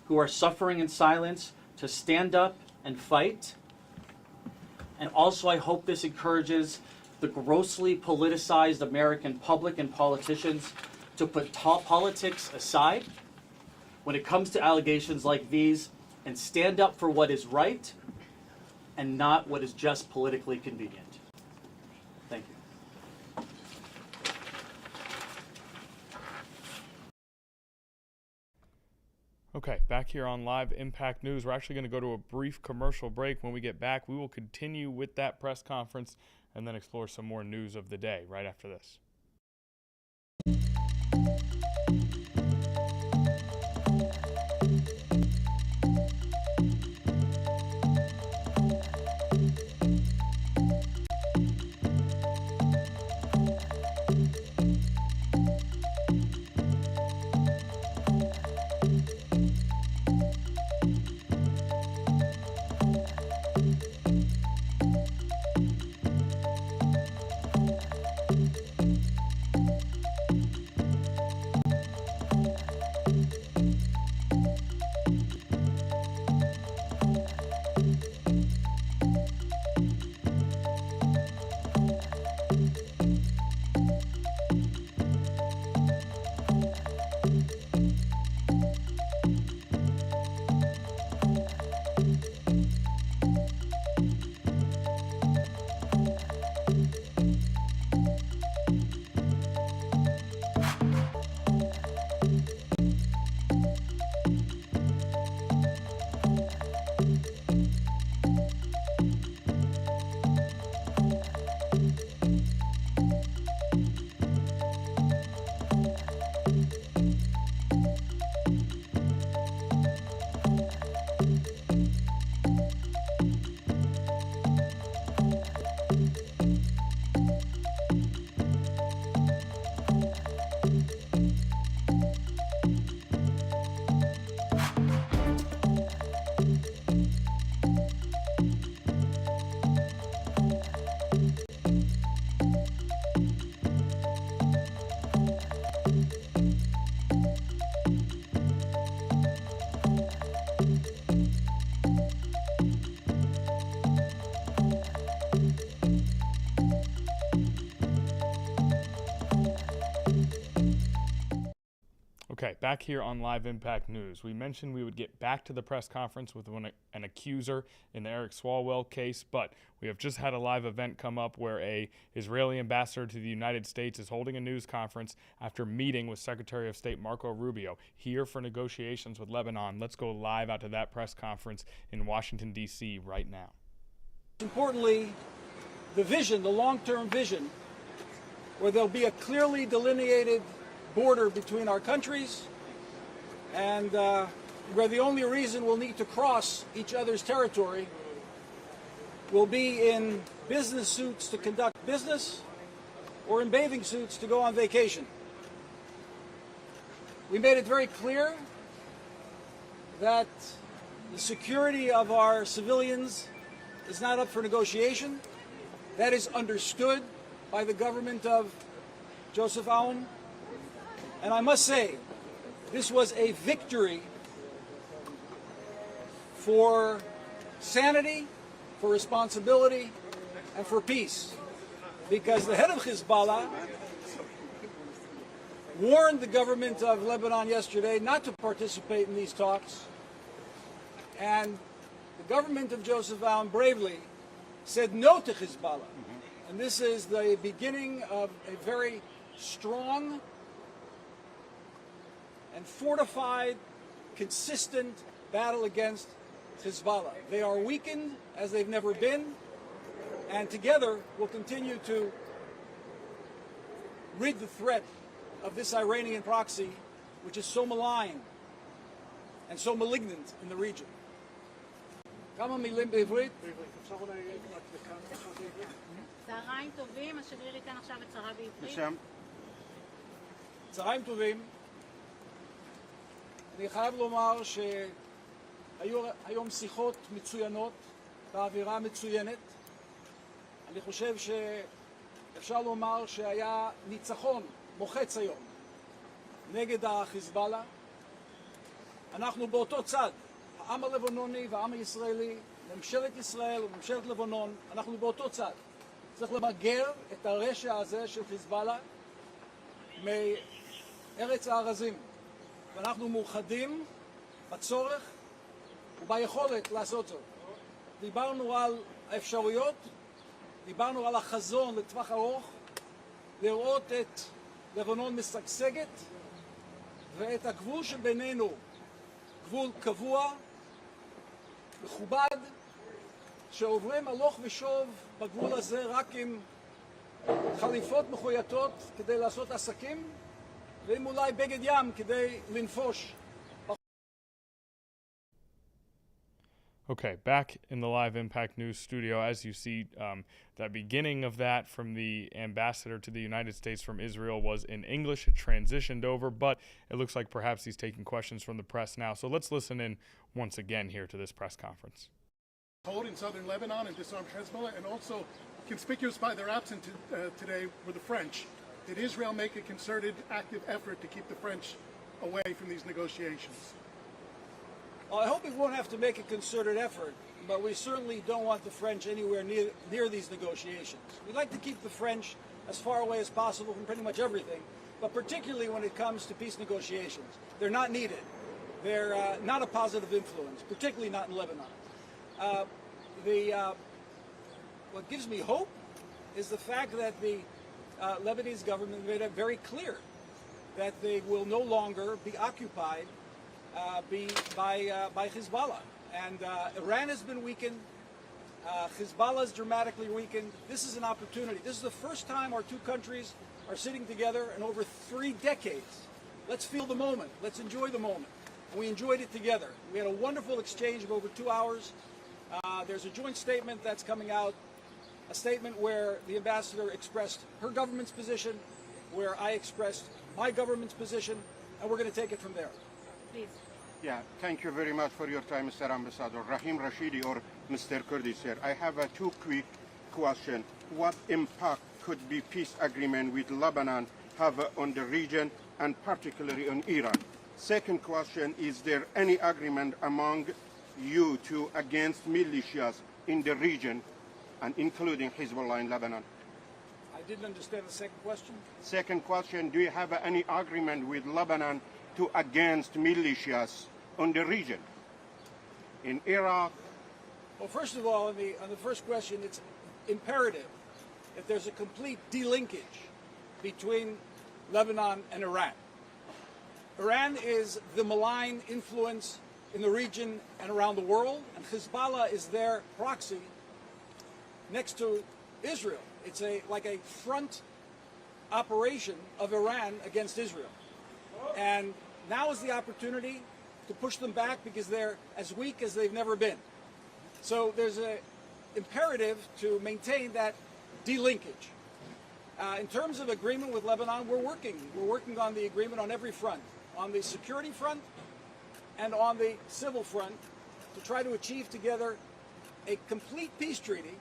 who are suffering in silence to stand up and fight, and also I hope this encourages the grossly politicized American public and politicians to put politics aside when it comes to allegations like these and stand up for what is right and not what is just politically convenient. Thank you.
Okay, back here on Live Impact News. We're actually going to go to a brief commercial break. When we get back, we will continue with that press conference and then explore some more news of the day right after this. Okay, back here on Live Impact News. We mentioned we would get back to the press conference with an accuser in the Eric Swalwell case, but we have just had a live event come up where a Israeli ambassador to the United States is holding a news conference after meeting with Secretary of State Marco Rubio here for negotiations with Lebanon. Let's go live out to that press conference in Washington, D.C. right now.
Importantly, the vision, the long-term vision, where there'll be a clearly delineated border between our countries, and where the only reason we'll need to cross each other's territory will be in business suits to conduct business or in bathing suits to go on vacation. We made it very clear that the security of our civilians is not up for negotiation. That is understood by the government of Joseph Aoun. And I must say, this was a victory for sanity, for responsibility, and for peace. Because the head of Hezbollah warned the government of Lebanon yesterday not to participate in these talks. And the government of Joseph Aoun bravely said no to Hezbollah. And this is the beginning of a very strong and fortified, consistent battle against Hezbollah. They are weakened as they've never been, and together we'll continue to rid the threat of this Iranian proxy, which is so malign and so malignant in the region. כמה מילים בעברית?
צהריים טובים, השגריר ייתן עכשיו הצהרה בעברית.
צהריים טובים. אני חייב לומר שהיו היום שיחות מצוינות באווירה מצוינת. אני חושב שאפשר לומר שהיה ניצחון מוחץ היום נגד החיזבאללה. אנחנו באותו צד, העם הלבנוני והעם הישראלי, ממשלת ישראל וממשלת לבנון, אנחנו באותו צד. צריך למגר את הרשע הזה של חיזבאללה מארץ הארזים. ואנחנו מאוחדים בצורך וביכולת לעשות זאת. דיברנו על האפשרויות, דיברנו על החזון לטווח ארוך, לראות את לבנון משגשגת, ואת הגבול שבינינו, גבול קבוע, מכובד, שעוברים הלוך ושוב בגבול הזה רק עם חליפות מחויטות כדי לעשות עסקים, ועם אולי בגד ים כדי לנפוש.
Okay, back in the Live Impact News studio, as you see, that beginning of that from the ambassador to the United States from Israel was in English. It transitioned over, but it looks like perhaps he's taking questions from the press now. So let's listen in once again here to this press conference.
Hold in southern Lebanon and disarm Hezbollah, and also conspicuous by their absence today were the French. Did Israel make a concerted, active effort to keep the French away from these negotiations?
Well, I hope we won't have to make a concerted effort, but we certainly don't want the French anywhere near these negotiations. We'd like to keep the French as far away as possible from pretty much everything, but particularly when it comes to peace negotiations. They're not needed. They're not a positive influence, particularly not in Lebanon. What gives me hope is the fact that the Lebanese government made it very clear that they will no longer be occupied by Hezbollah. And Iran has been weakened. Hezbollah is dramatically weakened. This is an opportunity. This is the first time our two countries are sitting together in over 3 decades. Let's feel the moment. Let's enjoy the moment. And we enjoyed it together. We had a wonderful exchange of over 2 hours. There's a joint statement that's coming out, a statement where the ambassador expressed her government's position, where I expressed my government's position, and we're going to take it from there.
Please.
Yeah, thank you very much for your time, Mr. Ambassador. Rahim Rashidi or Mr. Kurdish here. I have 2 quick questions. What impact could be peace agreement with Lebanon have on the region and particularly on Iran? Second question, is there any agreement among you two against militias in the region and including Hezbollah in Lebanon?
I didn't understand the second question.
Second question, do you have any agreement with Lebanon to against militias on the region? In Iraq?
Well, first of all, on the first question, it's imperative that there's a complete delinkage between Lebanon and Iran. Iran is the malign influence in the region and around the world, and Hezbollah is their proxy next to Israel. It's like a front operation of Iran against Israel. And now is the opportunity to push them back because they're as weak as they've never been. So there's an imperative to maintain that delinkage. In terms of agreement with Lebanon, we're working on the agreement on every front, on the security front and on the civil front, to try to achieve together a complete peace treaty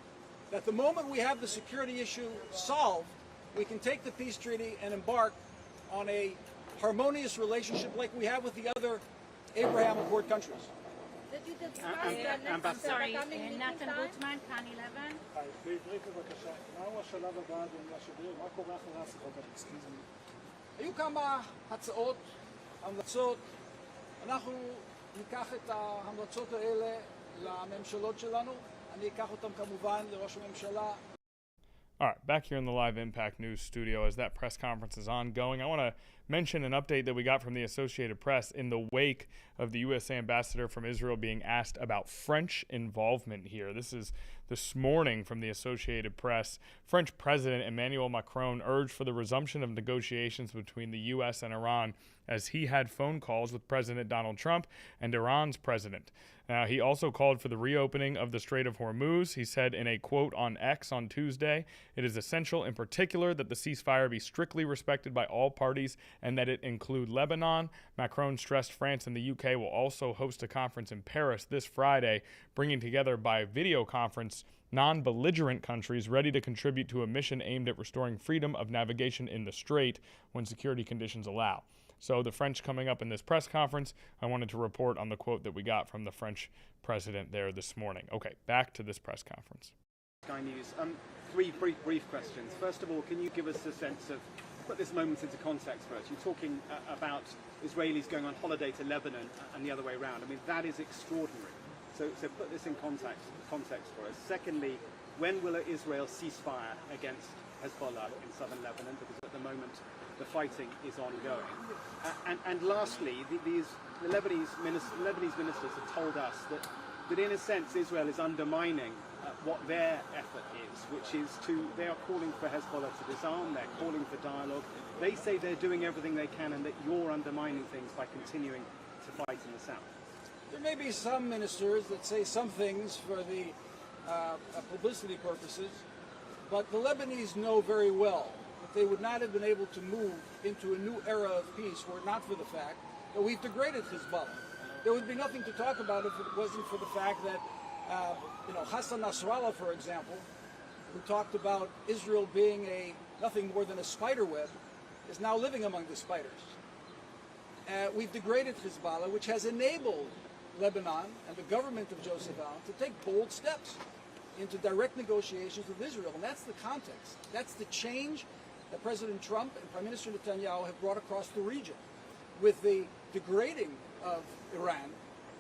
that the moment we have the security issue solved, we can take the peace treaty and embark on a harmonious relationship like we have with the other Abraham Accord countries.
Did you discuss I'm sorry, Nathan Gutman, Kan 11.
בעברית בבקשה, מהו השלב הבא, אדוני השגריר? מה קורה אחרי השיחות האלה? היו כמה הצעות, המלצות. אנחנו ניקח את ההמלצות האלה לממשלות שלנו. אני אקח אותם כמובן לראש הממשלה.
All right, back here in the Live Impact News studio as that press conference is ongoing. I want to mention an update that we got from the Associated Press in the wake of the U.S. ambassador from Israel being asked about French involvement here. This is this morning from the Associated Press. French President Emmanuel Macron urged for the resumption of negotiations between the U.S. and Iran as he had phone calls with President Donald Trump and Iran's president. He also called for the reopening of the Strait of Hormuz. He said in a quote on X on Tuesday, "It is essential in particular that the ceasefire be strictly respected by all parties and that it include Lebanon." Macron stressed France and the UK will also host a conference in Paris this Friday, bringing together by video conference non-belligerent countries ready to contribute to a mission aimed at restoring freedom of navigation in the strait when security conditions allow. So the French coming up in this press conference. I wanted to report on the quote that we got from the French president there this morning. Okay, back to this press conference.
Sky News. Three brief questions. First of all, can you give us a sense of, put this moment into context for us? You're talking about Israelis going on holiday to Lebanon and the other way around. I mean, that is extraordinary. So put this in context for us. Secondly, when will Israel cease fire against Hezbollah in southern Lebanon? Because at the moment, the fighting is ongoing. And lastly, the Lebanese ministers have told us that in a sense Israel is undermining what their effort is, which is they are calling for Hezbollah to disarm, they're calling for dialogue. They say they're doing everything they can and that you're undermining things by continuing to fight in the south.
There may be some ministers that say some things for the publicity purposes, but the Lebanese know very well that they would not have been able to move into a new era of peace were it not for the fact that we've degraded Hezbollah. There would be nothing to talk about if it wasn't for the fact that, Hassan Nasrallah, for example, who talked about Israel being nothing more than a spider web, is now living among the spiders. We've degraded Hezbollah, which has enabled Lebanon and the government of Joseph Aoun to take bold steps into direct negotiations with Israel. And that's the context. That's the change that President Trump and Prime Minister Netanyahu have brought across the region. With the degrading of Iran,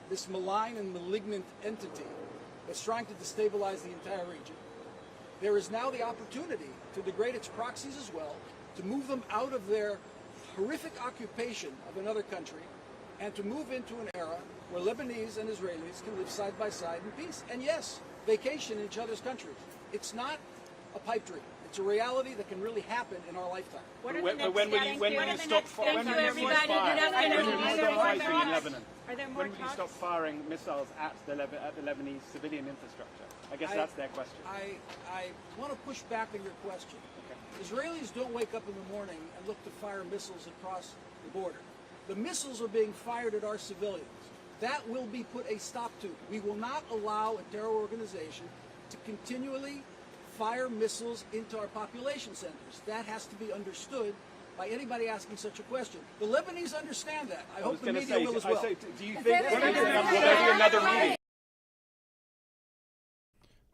this malign and malignant entity that's trying to destabilize the entire region, there is now the opportunity to degrade its proxies as well, to move them out of their horrific occupation of another country, and to move into an era where Lebanese and Israelis can live side by side in peace. And yes, vacation in each other's countries. It's not a pipe dream. It's a reality that can really happen in our lifetime.
When will you stop firing
missiles at the Lebanese civilian infrastructure? I guess that's their question.
I want to push back on your question. Okay. Israelis don't wake up in the morning and look to fire missiles across the border. The missiles are being fired at our civilians. That will be put a stop to. We will not allow a terror organization to continually fire missiles into our population centers. That has to be understood by anybody asking such a question. The Lebanese understand that. I hope the media will as well.
Do you think will there be another meeting?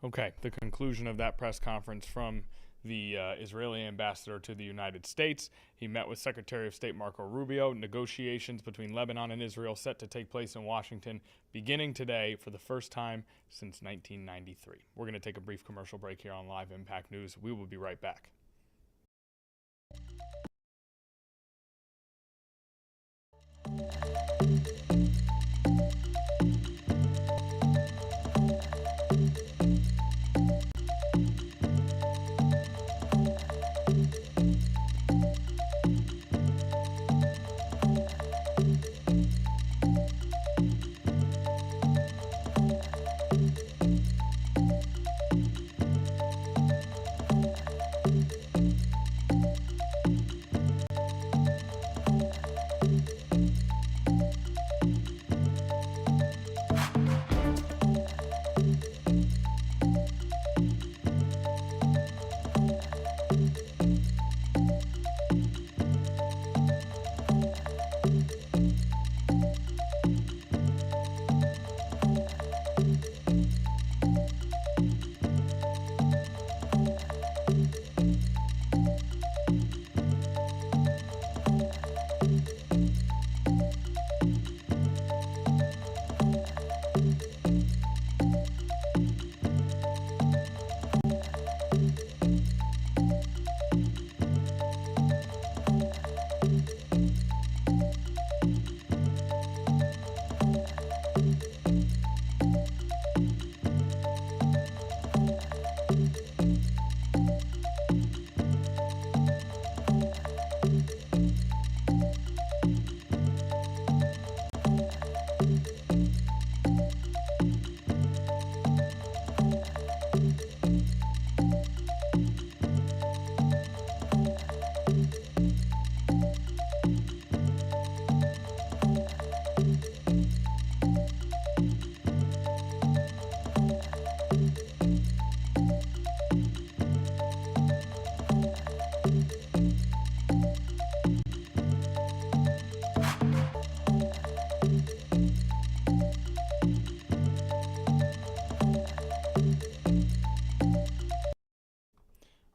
Okay, the conclusion of that press conference from the Israeli ambassador to the United States. He met with Secretary of State Marco Rubio. Negotiations between Lebanon and Israel set to take place in Washington beginning today for the first time since 1993. We're going to take a brief commercial break here on Live Impact News. We will be right back.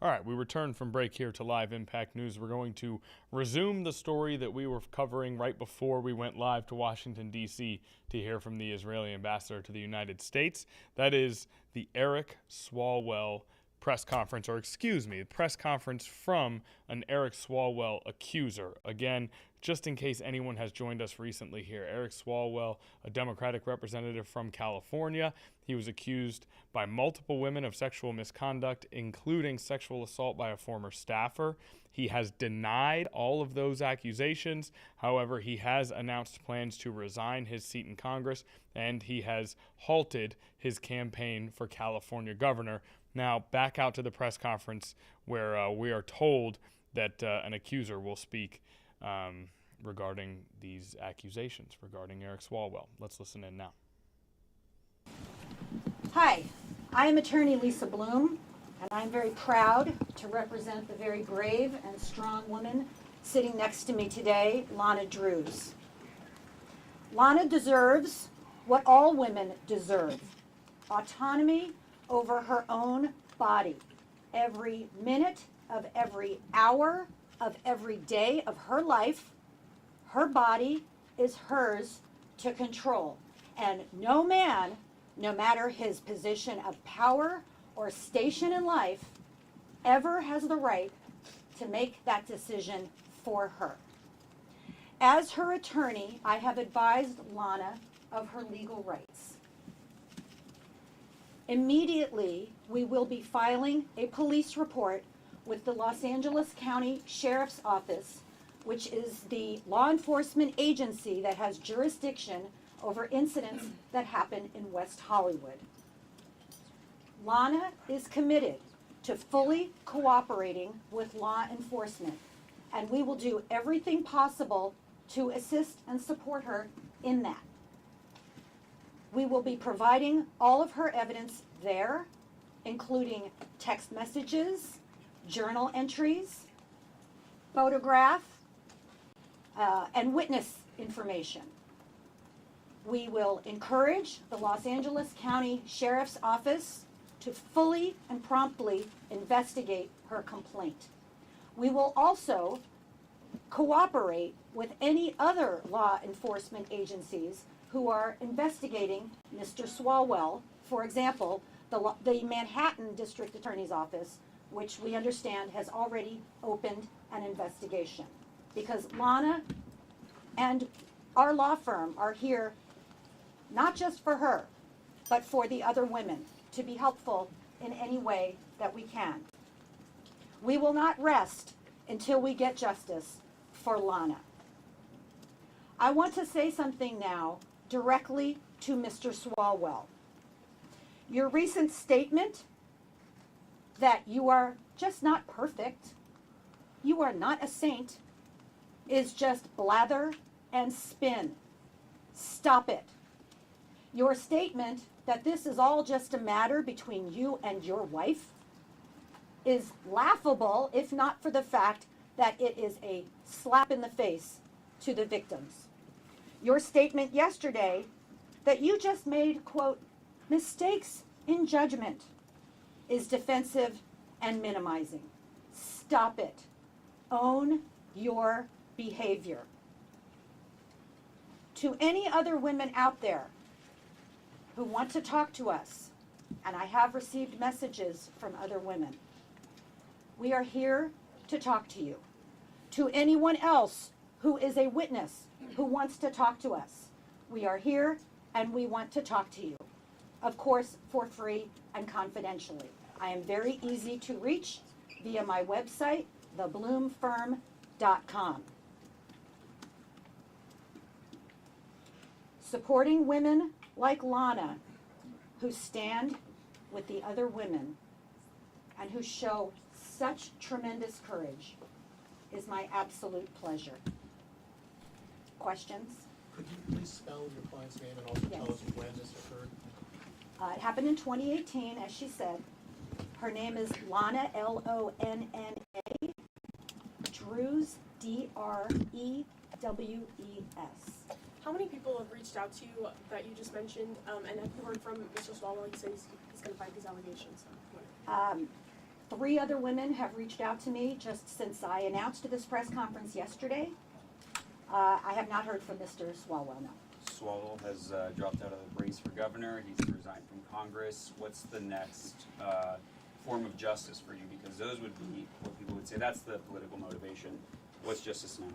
All right, we return from break here to Live Impact News. We're going to resume the story that we were covering right before we went live to Washington, D.C. to hear from the Israeli ambassador to the United States. That is the Eric Swalwell press conference, or excuse me, press conference from an Eric Swalwell accuser. Again, just in case anyone has joined us recently here, Eric Swalwell, a Democratic representative from California. He was accused by multiple women of sexual misconduct, including sexual assault by a former staffer. He has denied all of those accusations. However, he has announced plans to resign his seat in Congress, and he has halted his campaign for California governor. Now, back out to the press conference where we are told that an accuser will speak regarding these accusations regarding Eric Swalwell. Let's listen in now.
Hi, I am attorney Lisa Bloom, and I'm very proud to represent the very brave and strong woman sitting next to me today, Lana Drews. Lana deserves what all women deserve: autonomy over her own body. Every minute of every hour of every day of her life, her body is hers to control. And no man, no matter his position of power or station in life, ever has the right to make that decision for her. As her attorney, I have advised Lana of her legal rights. Immediately, we will be filing a police report with the Los Angeles County Sheriff's Office, which is the law enforcement agency that has jurisdiction over incidents that happen in West Hollywood. Lana is committed to fully cooperating with law enforcement, and we will do everything possible to assist and support her in that. We will be providing all of her evidence there including text messages, journal entries, photograph, and witness information. We will encourage the Los Angeles County Sheriff's Office to fully and promptly investigate her complaint. We will also cooperate with any other law enforcement agencies who are investigating Mr. Swalwell. For example, the Manhattan District Attorney's Office, which we understand has already opened an investigation. Because Lana and our law firm are here not just for her, but for the other women, to be helpful in any way that we can. We will not rest until we get justice for Lana. I want to say something now directly to Mr. Swalwell. Your recent statement that you are just not perfect, you are not a saint, is just blather and spin. Stop it. Your statement that this is all just a matter between you and your wife is laughable, if not for the fact that it is a slap in the face to the victims. Your statement yesterday that you just made, quote, mistakes in judgment is defensive and minimizing. Stop it. Own your behavior. To any other women out there who want to talk to us, and I have received messages from other women, we are here to talk to you. To anyone else who is a witness who wants to talk to us, we are here and we want to talk to you. Of course, for free and confidentially. I am very easy to reach via my website, thebloomfirm.com. Supporting women like Lana, who stand with the other women and who show such tremendous courage, is my absolute pleasure. Questions?
Could you please spell your client's name and also tell us when this occurred?
It happened in 2018, as she said. Her name is Lana, L-O-N-N-A, Drews, D-R-E-W-E-S.
How many people have reached out to you that you just mentioned, and have you heard from Mr. Swalwell? He said he's going to fight these allegations.
3 other women have reached out to me just since I announced this press conference yesterday. I have not heard from Mr. Swalwell, no.
Swalwell has dropped out of the race for governor. He's resigned from Congress. What's the next form of justice for you? Because those would be what people would say that's the political motivation. What's justice now?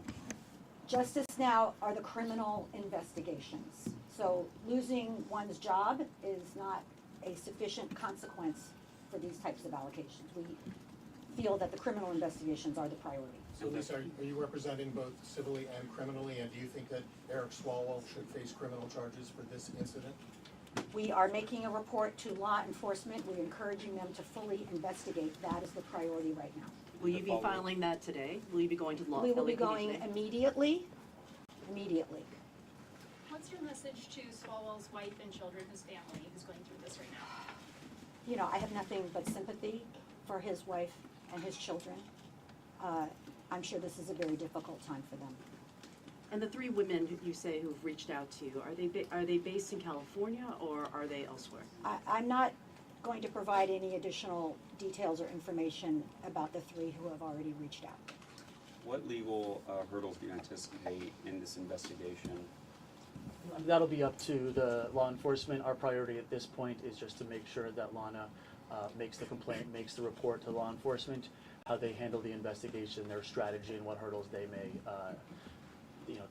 Justice now are the criminal investigations. So losing one's job is not a sufficient consequence for these types of allegations. We feel that the criminal investigations are the priority.
So Lisa, are you representing both civilly and criminally, and do you think that Eric Swalwell should face criminal charges for this incident?
We are making a report to law enforcement. We're encouraging them to fully investigate. That is the priority right now.
Will you be filing that today? Will you be going to law?
We will be going immediately. Immediately.
What's your message to Swalwell's wife and children, his family, who's going through this right now?
You know, I have nothing but sympathy for his wife and his children. I'm sure this is a very difficult time for them.
And the 3 women who you say who've reached out to you, are they based in California or are they elsewhere?
I'm not going to provide any additional details or information about the 3 who have already reached out.
What legal hurdles do you anticipate in this investigation?
That'll be up to the law enforcement. Our priority at this point is just to make sure that Lana makes the complaint, makes the report to law enforcement. How they handle the investigation, their strategy, and what hurdles they may,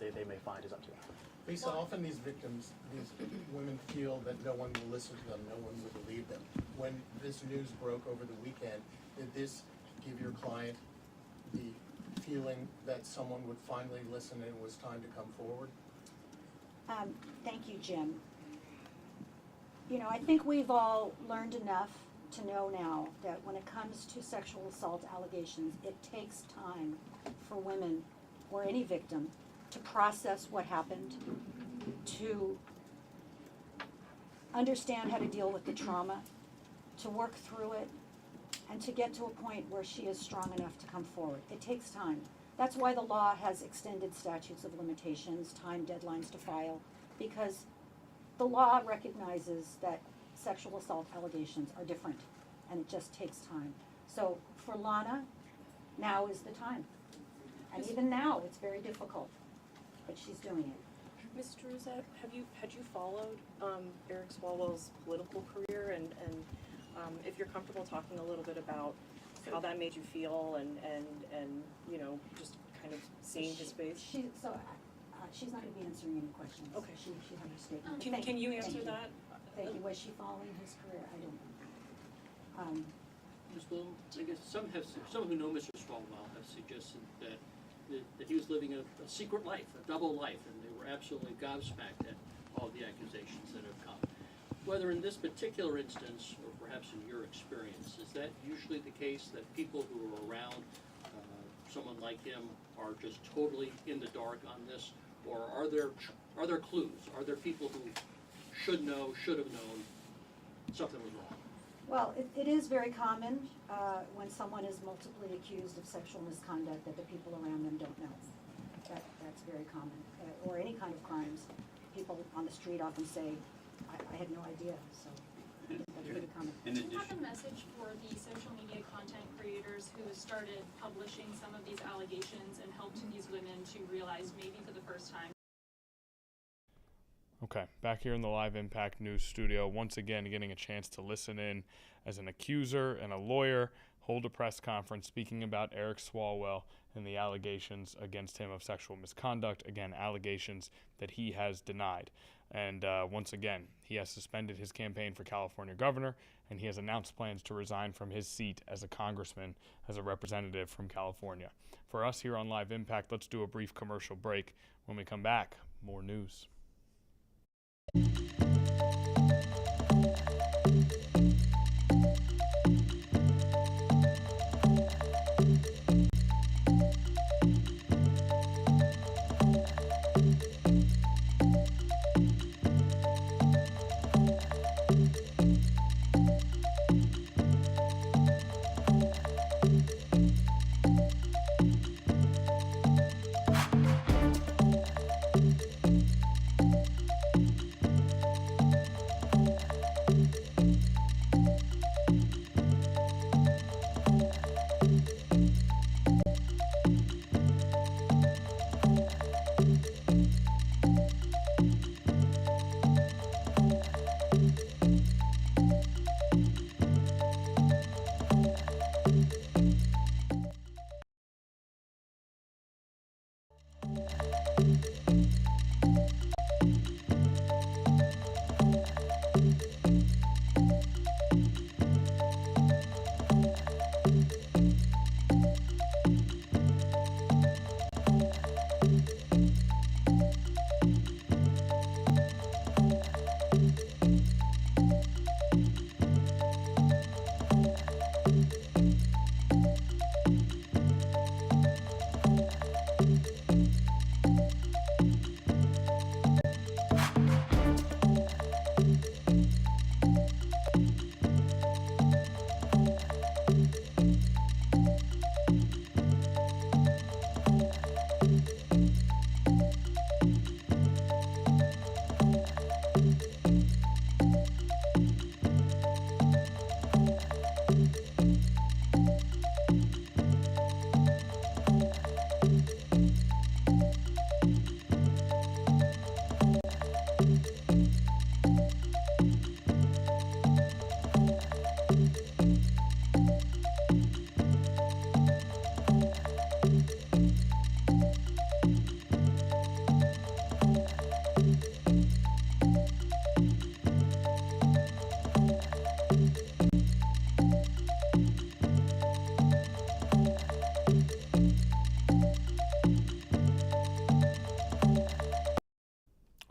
they may find is up to them.
Lisa, often these victims, these women feel that no one will listen to them, no one will believe them. When this news broke over the weekend, did this give your client the feeling that someone would finally listen and it was time to come forward?
Thank you, Jim. You know, I think we've all learned enough to know now that when it comes to sexual assault allegations, it takes time for women or any victim to process what happened, to understand how to deal with the trauma, to work through it, and to get to a point where she is strong enough to come forward. It takes time. That's why the law has extended statutes of limitations, time deadlines to file, because the law recognizes that sexual assault allegations are different, and it just takes time. So for Lana, now is the time. And even now, it's very difficult, but she's doing it.
Ms. Druzet, had you followed Eric Swalwell's political career, and if you're comfortable talking a little bit about how that made you feel, and you know, just kind of seeing his face?
She's not going to be answering any questions.
Okay.
She had her statement.
Can you answer that?
Thank you. Was she following his career? I don't know.
Ms. Bloom, I guess some who know Mr. Swalwell have suggested that he was living a secret life, a double life, and they were absolutely gobsmacked at all the accusations that have come. Whether in this particular instance, or perhaps in your experience, is that usually the case, that people who are around someone like him are just totally in the dark on this, or are there clues? Are there people who should have known something was wrong?
Well, it is very common when someone is multiply accused of sexual misconduct that the people around them don't know. That's very common. Or any kind of crimes. People on the street often say, I had no idea, so that's pretty common.
Do you have a message for the social media content creators who started publishing some of these allegations and helped these women to realize maybe for the first time?
Okay, back here in the Live Impact News studio, once again getting a chance to listen in as an accuser and a lawyer hold a press conference speaking about Eric Swalwell and the allegations against him of sexual misconduct, again, allegations that he has denied. And once again, he has suspended his campaign for California governor, and he has announced plans to resign from his seat as a congressman, as a representative from California. For us here on Live Impact, let's do a brief commercial break. When we come back, more news.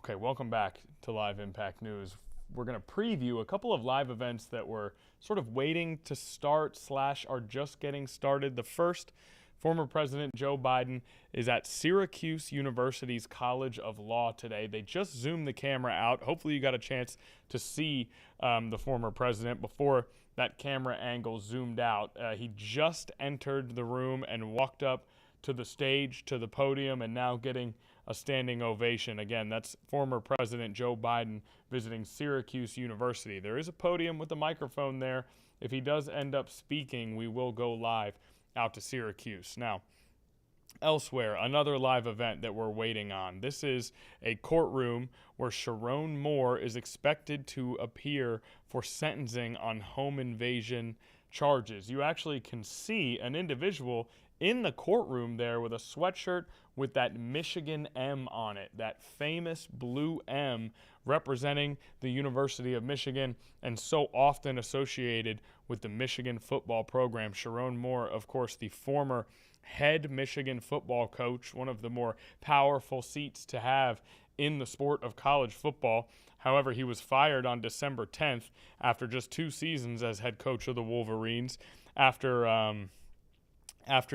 Okay, welcome back to Live Impact News. We're going to preview a couple of live events that were sort of waiting to start / are just getting started. The first, former President Joe Biden is at Syracuse University's College of Law today. They just zoomed the camera out. Hopefully you got a chance to see the former president before that camera angle zoomed out. He just entered the room and walked up to the stage, to the podium, and now getting a standing ovation. Again, that's former President Joe Biden visiting Syracuse University. There is a podium with a microphone there. If he does end up speaking, we will go live out to Syracuse. Now, elsewhere, another live event that we're waiting on. This is a courtroom where Sharon Moore is expected to appear for sentencing on home invasion charges. You actually can see an individual in the courtroom there with a sweatshirt with that Michigan M on it, that famous blue M representing the University of Michigan and so often associated with the Michigan football program. Sharon Moore, of course, the former head Michigan football coach, one of the more powerful seats to have in the sport of college football. However, he was fired on December 10th after just 2 seasons as head coach of the Wolverines, after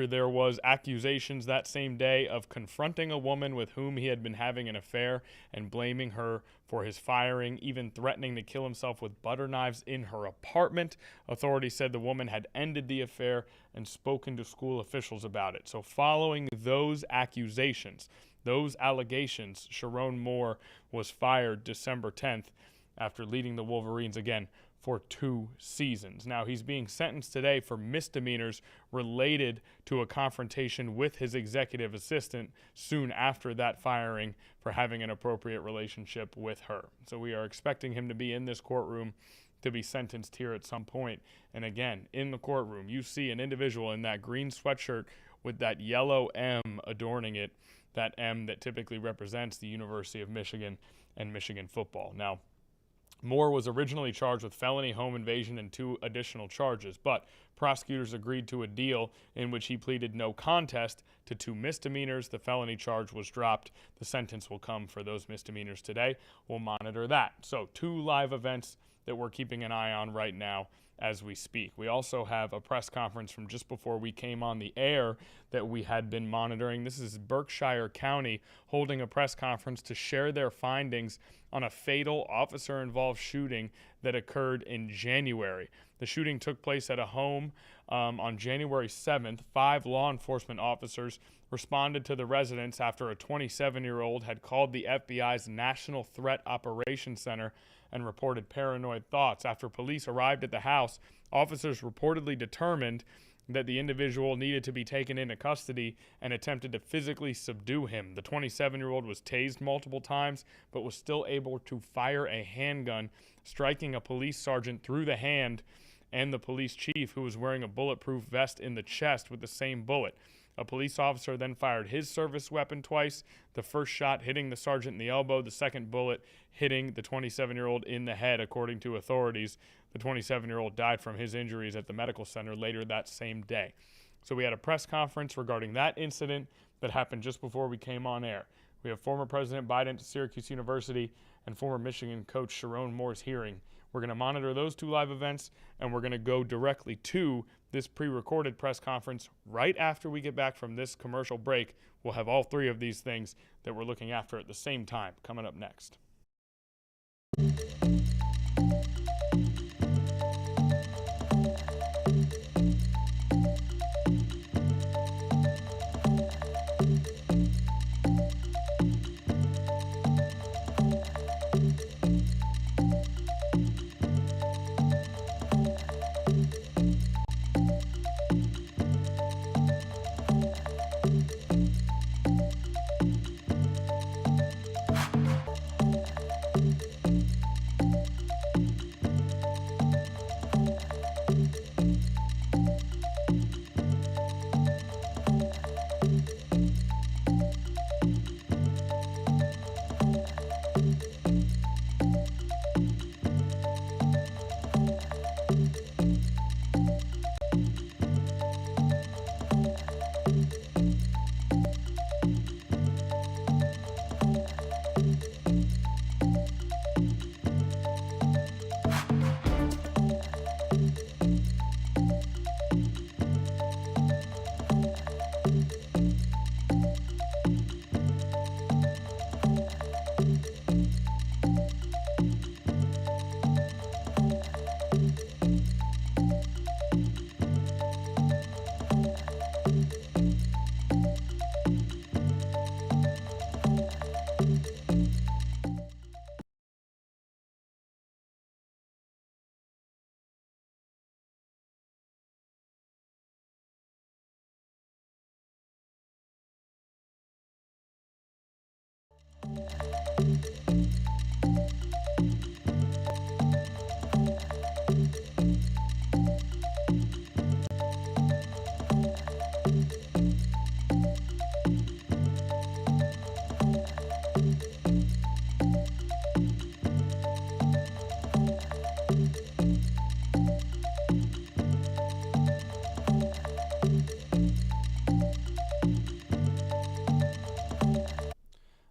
there was accusations that same day of confronting a woman with whom he had been having an affair and blaming her for his firing, even threatening to kill himself with butter knives in her apartment. Authorities said the woman had ended the affair and spoken to school officials about it. So following those accusations, those allegations, Sharon Moore was fired December 10th after leading the Wolverines again for 2 seasons. Now, he's being sentenced today for misdemeanors related to a confrontation with his executive assistant soon after that firing for having an appropriate relationship with her. So we are expecting him to be in this courtroom to be sentenced here at some point. And again, in the courtroom, you see an individual in that green sweatshirt with that yellow M adorning it, that M that typically represents the University of Michigan and Michigan football. Now, Moore was originally charged with felony home invasion and 2 additional charges, but prosecutors agreed to a deal in which he pleaded no contest to 2 misdemeanors. The felony charge was dropped. The sentence will come for those misdemeanors today. We'll monitor that. So 2 live events that we're keeping an eye on right now as we speak. We also have a press conference from just before we came on the air that we had been monitoring. This is Berkshire County holding a press conference to share their findings on a fatal officer-involved shooting that occurred in January. The shooting took place at a home on January 7th. 5 law enforcement officers responded to the residence after a 27-year-old had called the FBI's National Threat Operations Center and reported paranoid thoughts. After police arrived at the house, officers reportedly determined that the individual needed to be taken into custody and attempted to physically subdue him. The 27-year-old was tased multiple times, but was still able to fire a handgun, striking a police sergeant through the hand and the police chief, who was wearing a bulletproof vest, in the chest with the same bullet. A police officer then fired his service weapon twice, the first shot hitting the sergeant in the elbow, the second bullet hitting the 27-year-old in the head, according to authorities. The 27-year-old died from his injuries at the medical center later that same day. So we had a press conference regarding that incident that happened just before we came on air. We have former President Biden to Syracuse University and former Michigan coach Sharon Moore's hearing. We're going to monitor those 2 live events, and we're going to go directly to this pre-recorded press conference right after we get back from this commercial break. We'll have all 3 of these things that we're looking after at the same time coming up next.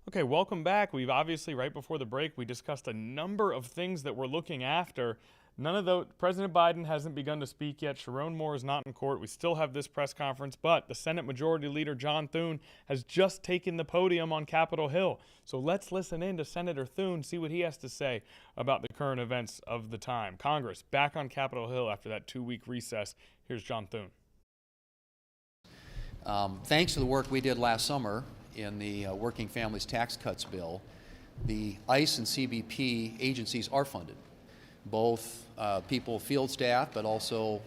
Okay, welcome back. We've obviously, right before the break, we discussed a number of things that we're looking after. None of those, President Biden hasn't begun to speak yet. Sharon Moore is not in court. We still have this press conference, but the Senate Majority Leader John Thune has just taken the podium on Capitol Hill. So let's listen in to Senator Thune, see what he has to say about the current events of the time. Congress back on Capitol Hill after that 2-week recess. Here's John Thune.
Thanks to the work we did last summer in the Working Families Tax Cuts bill, the ICE and CBP agencies are funded. Both people, field staff, but also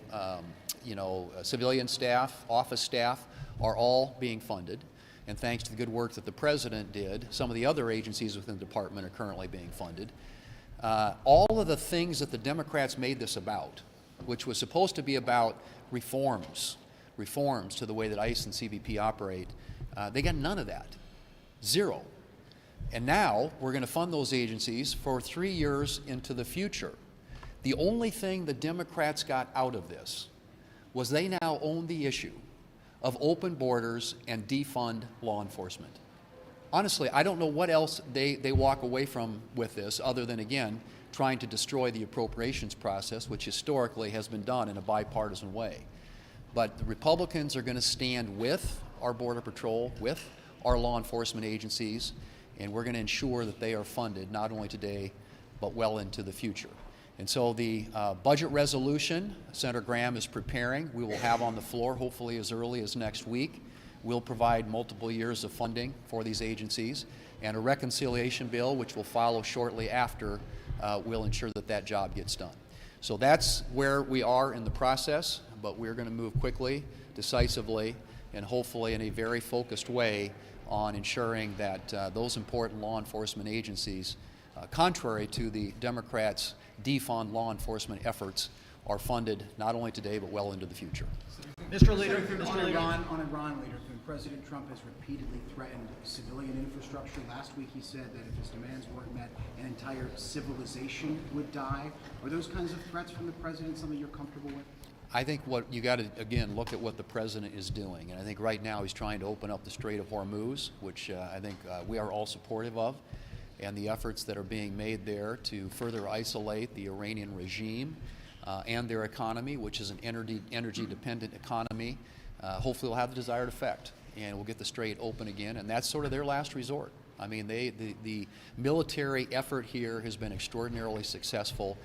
civilian staff, office staff are all being funded. And thanks to the good work that the President did, some of the other agencies within the department are currently being funded. All of the things that the Democrats made this about, which was supposed to be about reforms to the way that ICE and CBP operate, they got none of that. Zero. And now we're going to fund those agencies for 3 years into the future. The only thing the Democrats got out of this was they now own the issue of open borders and defund law enforcement. Honestly, I don't know what else they walk away from with this other than, again, trying to destroy the appropriations process, which historically has been done in a bipartisan way. But the Republicans are going to stand with our Border Patrol, with our law enforcement agencies, and we're going to ensure that they are funded not only today, but well into the future. And so the budget resolution Senator Graham is preparing, we will have on the floor hopefully as early as next week. We'll provide multiple years of funding for these agencies, and a reconciliation bill, which will follow shortly after, will ensure that that job gets done. So that's where we are in the process, but we're going to move quickly, decisively, and hopefully in a very focused way on ensuring that those important law enforcement agencies, contrary to the Democrats' defund law enforcement efforts, are funded not only today but well into the future.
Mr. Leader, on Iran, Leader, President Trump has repeatedly threatened civilian infrastructure. Last week he said that if his demands weren't met, an entire civilization would die. Are those kinds of threats from the president something you're comfortable with?
I think what you got to, again, look at what the president is doing. And I think right now he's trying to open up the Strait of Hormuz, which I think we are all supportive of, and the efforts that are being made there to further isolate the Iranian regime and their economy, which is an energy-dependent economy, hopefully will have the desired effect, and we'll get the strait open again, and that's sort of their last resort. I mean, the military effort here has been extraordinarily successful.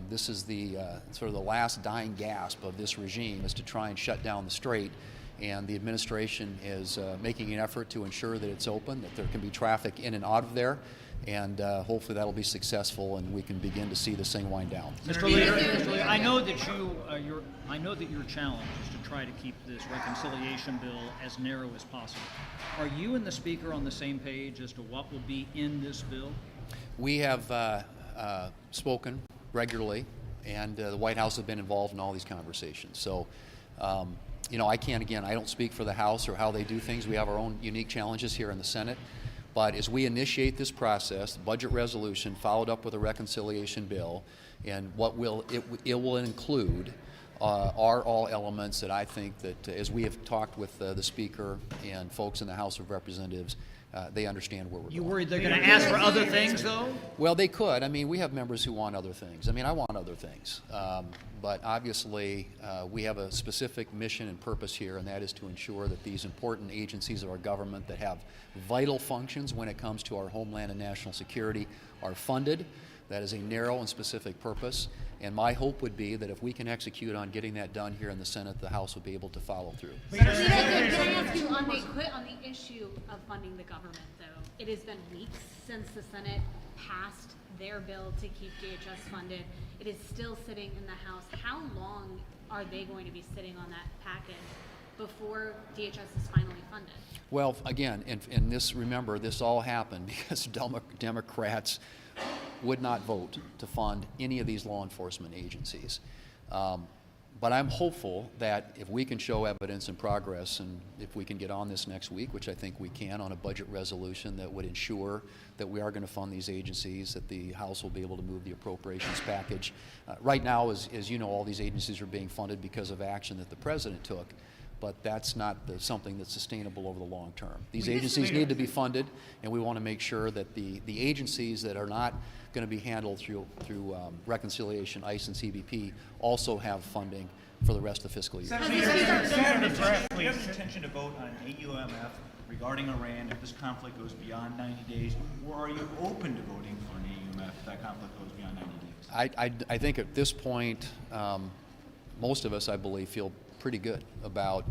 This is the sort of the last dying gasp of this regime, is to try and shut down the strait, and the administration is making an effort to ensure that it's open, that there can be traffic in and out of there, and hopefully that'll be successful, and we can begin to see this thing wind down.
Mr. Leader, I know that your challenge is to try to keep this reconciliation bill as narrow as possible. Are you and the Speaker on the same page as to what will be in this bill?
We have spoken regularly, and the White House has been involved in all these conversations. So, I don't speak for the House or how they do things. We have our own unique challenges here in the Senate. But as we initiate this process, the budget resolution followed up with a reconciliation bill, and what it will include are all elements that I think that, as we have talked with the Speaker and folks in the House of Representatives, they understand where we're going.
You worried they're going to ask for other things, though?
Well, they could. I mean, we have members who want other things. I mean, I want other things. But obviously, we have a specific mission and purpose here, and that is to ensure that these important agencies of our government that have vital functions when it comes to our homeland and national security are funded. That is a narrow and specific purpose. And my hope would be that if we can execute on getting that done here in the Senate, the House will be able to follow through.
Can I ask you on the issue of funding the government, though? It has been weeks since the Senate passed their bill to keep DHS funded. It is still sitting in the House. How long are they going to be sitting on that package before DHS is finally funded?
Well, again, and this, remember, this all happened because Democrats would not vote to fund any of these law enforcement agencies. But I'm hopeful that if we can show evidence and progress, and if we can get on this next week, which I think we can, on a budget resolution that would ensure that we are going to fund these agencies, that the House will be able to move the appropriations package. Right now, as you know, all these agencies are being funded because of action that the President took, but that's not something that's sustainable over the long term. These agencies need to be funded, and we want to make sure that the agencies that are not going to be handled through reconciliation, ICE and CBP, also have funding for the rest of the fiscal year.
Senator, do you have an intention to vote on AUMF regarding Iran if this conflict goes beyond 90 days, or are you open to voting for an AUMF if that conflict goes beyond 90 days?
I think at this point, most of us, I believe, feel pretty good about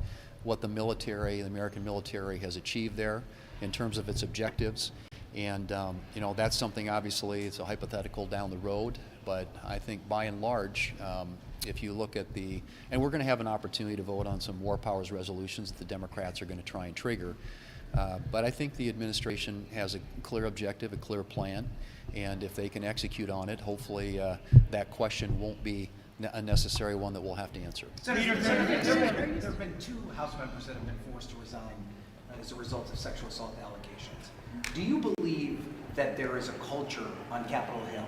what the military, the American military, has achieved there in terms of its objectives. And you know, that's something, obviously, it's a hypothetical down the road, but I think by and large, if you look at and we're going to have an opportunity to vote on some war powers resolutions that the Democrats are going to try and trigger, but I think the administration has a clear objective, a clear plan, and if they can execute on it, hopefully that question won't be a necessary one that we'll have to answer.
Senator, there have been 2 House members that have been forced to resign as a result of sexual assault allegations. Do you believe that there is a culture on Capitol Hill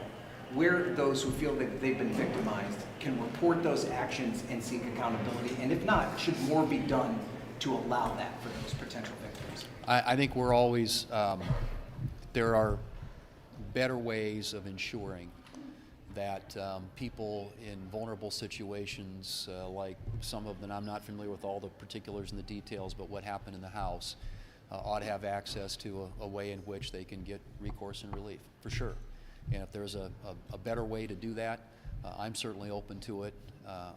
where those who feel that they've been victimized can report those actions and seek accountability? And if not, should more be done to allow that for those potential victims?
I think we're always, there are better ways of ensuring that people in vulnerable situations, like some of them, I'm not familiar with all the particulars and the details, but what happened in the House, ought to have access to a way in which they can get recourse and relief, for sure. And if there's a better way to do that, I'm certainly open to it.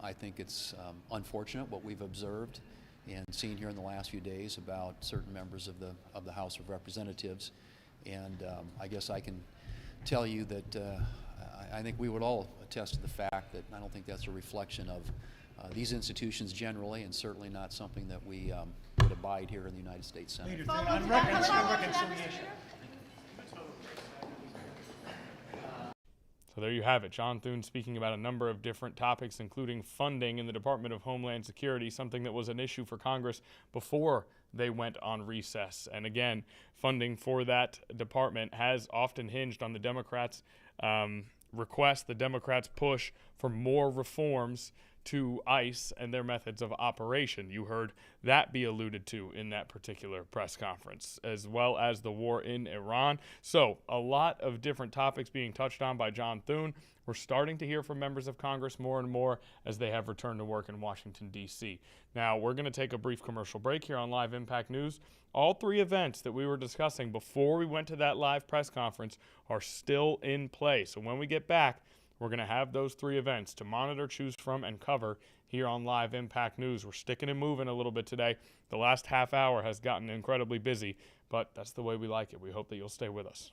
I think it's unfortunate what we've observed and seen here in the last few days about certain members of the House of Representatives. And I guess I can tell you that I think we would all attest to the fact that I don't think that's a reflection of these institutions generally, and certainly not something that we would abide here in the United States Senate.
On reconciliation.
So there you have it. John Thune speaking about a number of different topics, including funding in the Department of Homeland Security, something that was an issue for Congress before they went on recess. And again, funding for that department has often hinged on the Democrats' request, the Democrats' push for more reforms to ICE and their methods of operation. You heard that be alluded to in that particular press conference, as well as the war in Iran. So a lot of different topics being touched on by John Thune. We're starting to hear from members of Congress more and more as they have returned to work in Washington, D.C. Now, we're going to take a brief commercial break here on Live Impact News. All 3 events that we were discussing before we went to that live press conference are still in play. So when we get back, we're going to have those 3 events to monitor, choose from, and cover here on Live Impact News. We're sticking and moving a little bit today. The last half hour has gotten incredibly busy, but that's the way we like it. We hope that you'll stay with us.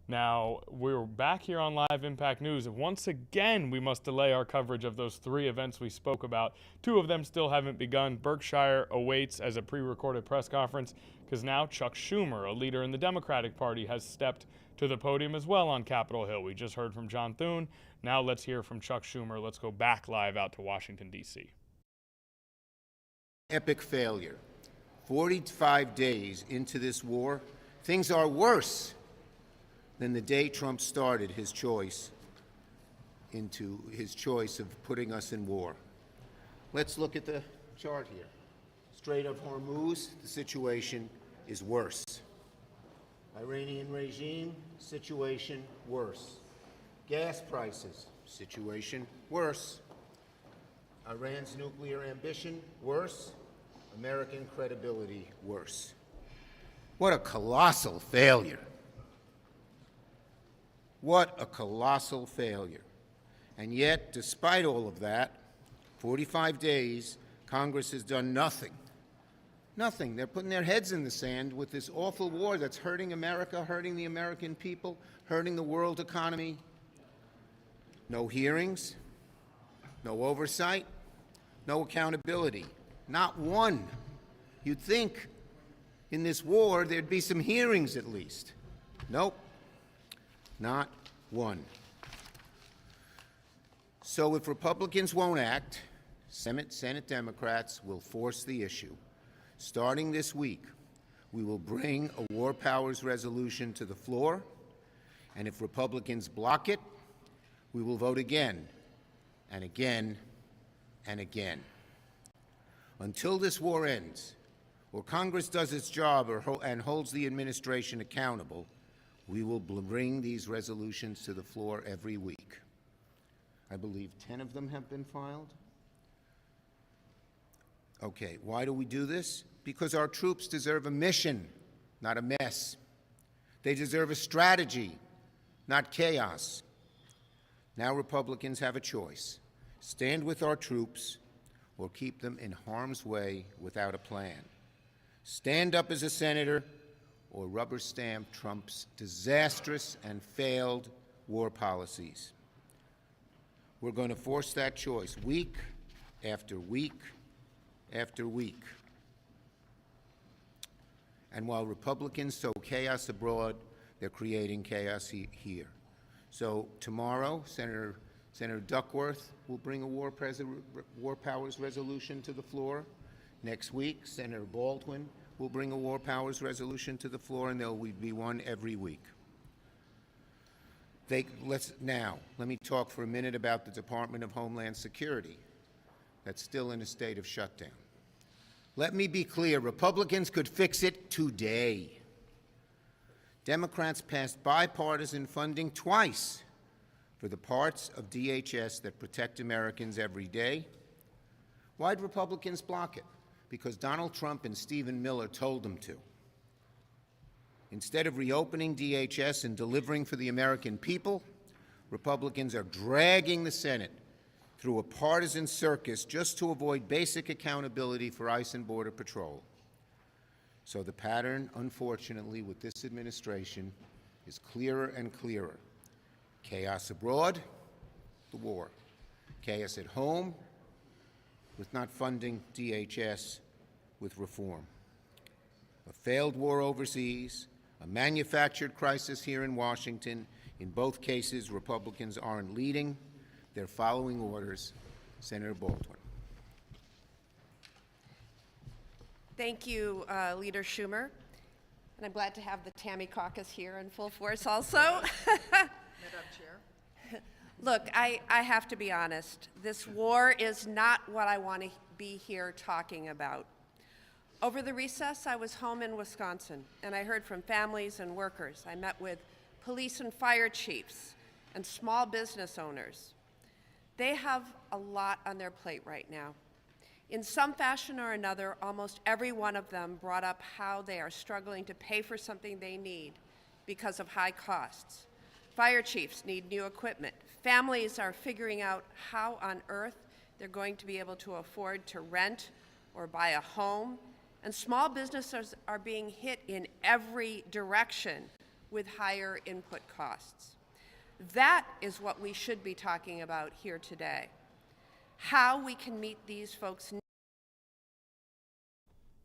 Now, we're back here on Live Impact News. Once again, we must delay our coverage of those 3 events we spoke about. 2 of them still haven't begun. Berkshire awaits as a pre-recorded press conference because now Chuck Schumer, a leader in the Democratic Party, has stepped to the podium as well on Capitol Hill. We just heard from John Thune. Now let's hear from Chuck Schumer. Let's go back live out to Washington, D.C.
Epic failure. 45 days into this war, things are worse than the day Trump started his choice of putting us in war. Let's look at the chart here. Strait of Hormuz, the situation is worse. Iranian regime, situation worse. Gas prices, situation worse. Iran's nuclear ambition, worse. American credibility, worse. What a colossal failure. What a colossal failure. And yet, despite all of that, 45 days, Congress has done nothing. Nothing. They're putting their heads in the sand with this awful war that's hurting America, hurting the American people, hurting the world economy. No hearings, no oversight, no accountability. Not one. You'd think in this war there'd be some hearings at least. Nope. Not one. So if Republicans won't act, Senate Democrats will force the issue. Starting this week, we will bring a war powers resolution to the floor, and if Republicans block it, we will vote again and again and again. Until this war ends, or Congress does its job and holds the administration accountable, we will bring these resolutions to the floor every week. I believe 10 of them have been filed. Okay, why do we do this? Because our troops deserve a mission, not a mess. They deserve a strategy, not chaos. Now Republicans have a choice: stand with our troops or keep them in harm's way without a plan. Stand up as a senator or rubber stamp Trump's disastrous and failed war policies. We're going to force that choice week after week after week. And while Republicans sow chaos abroad, they're creating chaos here. So tomorrow, Senator Duckworth will bring a war powers resolution to the floor. Next week, Senator Baldwin will bring a war powers resolution to the floor, and there will be one every week. Let me talk for a minute about the Department of Homeland Security that's still in a state of shutdown. Let me be clear, Republicans could fix it today. Democrats passed bipartisan funding twice for the parts of DHS that protect Americans every day. Why'd Republicans block it? Because Donald Trump and Stephen Miller told them to. Instead of reopening DHS and delivering for the American people, Republicans are dragging the Senate through a partisan circus just to avoid basic accountability for ICE and Border Patrol. So the pattern, unfortunately, with this administration is clearer and clearer. Chaos abroad, the war. Chaos at home, with not funding DHS with reform. A failed war overseas, a manufactured crisis here in Washington. In both cases, Republicans aren't leading. They're following orders. Senator Baldwin.
Thank you, Leader Schumer. And I'm glad to have the Tammy Caucus here in full force also.
Madam Chair.
Look, I have to be honest. This war is not what I want to be here talking about. Over the recess, I was home in Wisconsin, and I heard from families and workers. I met with police and fire chiefs and small business owners. They have a lot on their plate right now. In some fashion or another, almost every one of them brought up how they are struggling to pay for something they need because of high costs. Fire chiefs need new equipment. Families are figuring out how on earth they're going to be able to afford to rent or buy a home. And small businesses are being hit in every direction with higher input costs. That is what we should be talking about here today. How we can meet these folks' needs.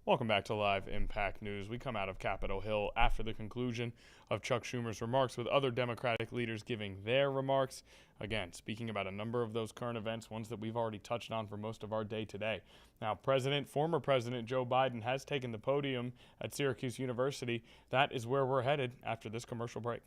Welcome back to Live Impact News. We come out of Capitol Hill after the conclusion of Chuck Schumer's remarks, with other Democratic leaders giving their remarks. Again, speaking about a number of those current events, ones that we've already touched on for most of our day today. Now, former President Joe Biden has taken the podium at Syracuse University. That is where we're headed after this commercial break.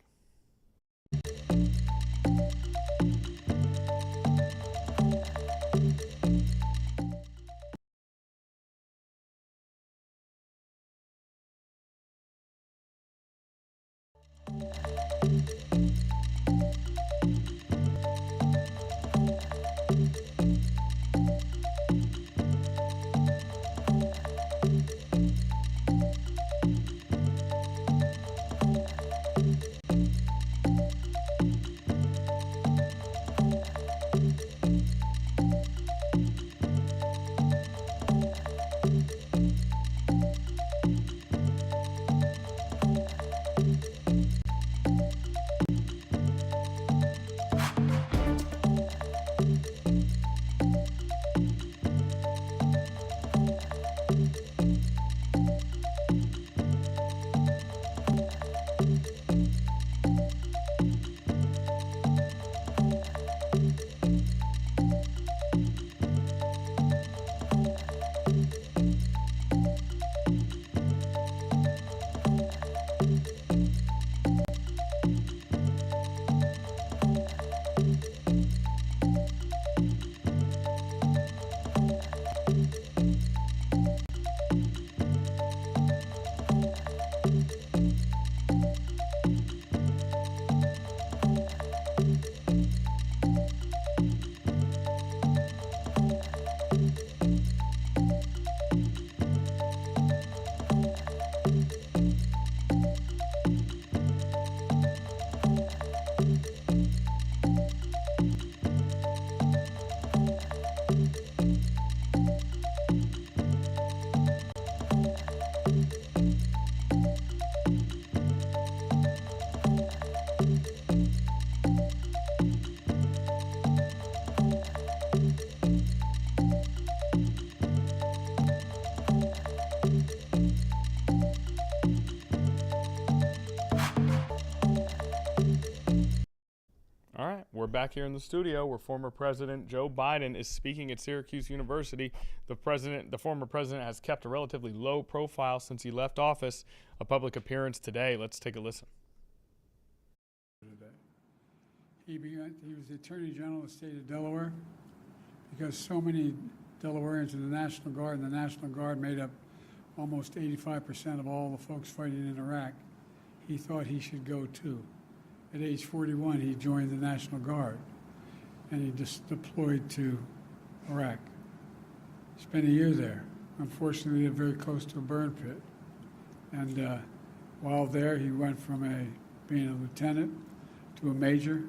All right, we're back here in the studio where former President Joe Biden is speaking at Syracuse University. The former president, has kept a relatively low profile since he left office. A public appearance today. Let's take a listen.
He was the Attorney General of the state of Delaware because so many Delawareans in the National Guard, and the National Guard made up almost 85% of all the folks fighting in Iraq. He thought he should go too. At age 41, he joined the National Guard, and he just deployed to Iraq. Spent a year there. Unfortunately, very close to a burn pit. And while there, he went from being a lieutenant to a major.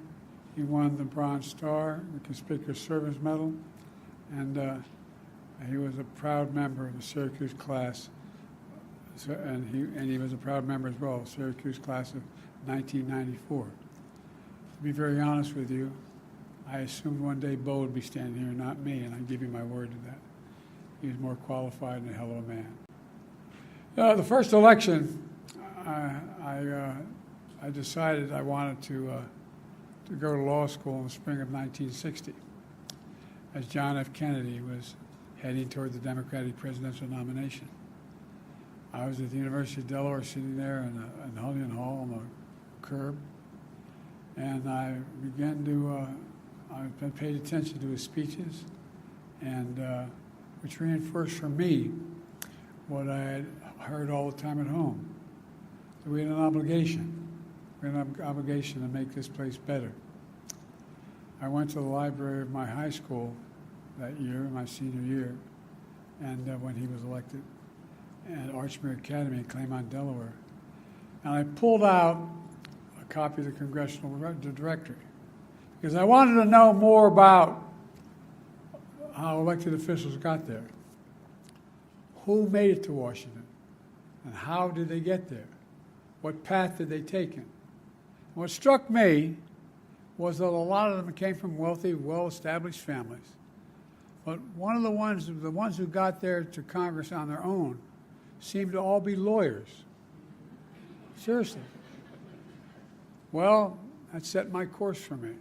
He won the Bronze Star, the Conspicuous Service Medal, and he was a proud member of the Syracuse class. So, and he was a proud member as well of the Syracuse class of 1994. To be very honest with you, I assumed one day Bo would be standing here, not me, and I give you my word to that. He was more qualified and a hell of a man. The first election, I decided I wanted to go to law school in the spring of 1960, as John F. Kennedy was heading toward the Democratic presidential nomination. I was at the University of Delaware, sitting there in Hullion Hall on the curb, and I began to, I paid attention to his speeches, and which reinforced for me what I had heard all the time at home. That we had an obligation. We had an obligation to make this place better. I went to the library of my high school that year, my senior year, and when he was elected, at Archmere Academy in Claymont, Delaware. And I pulled out a copy of the Congressional Directory because I wanted to know more about how elected officials got there. Who made it to Washington? And how did they get there? What path did they take? What struck me was that a lot of them came from wealthy, well-established families. But one of the ones who got there to Congress on their own seemed to all be lawyers. Seriously. Well, that set my course for me.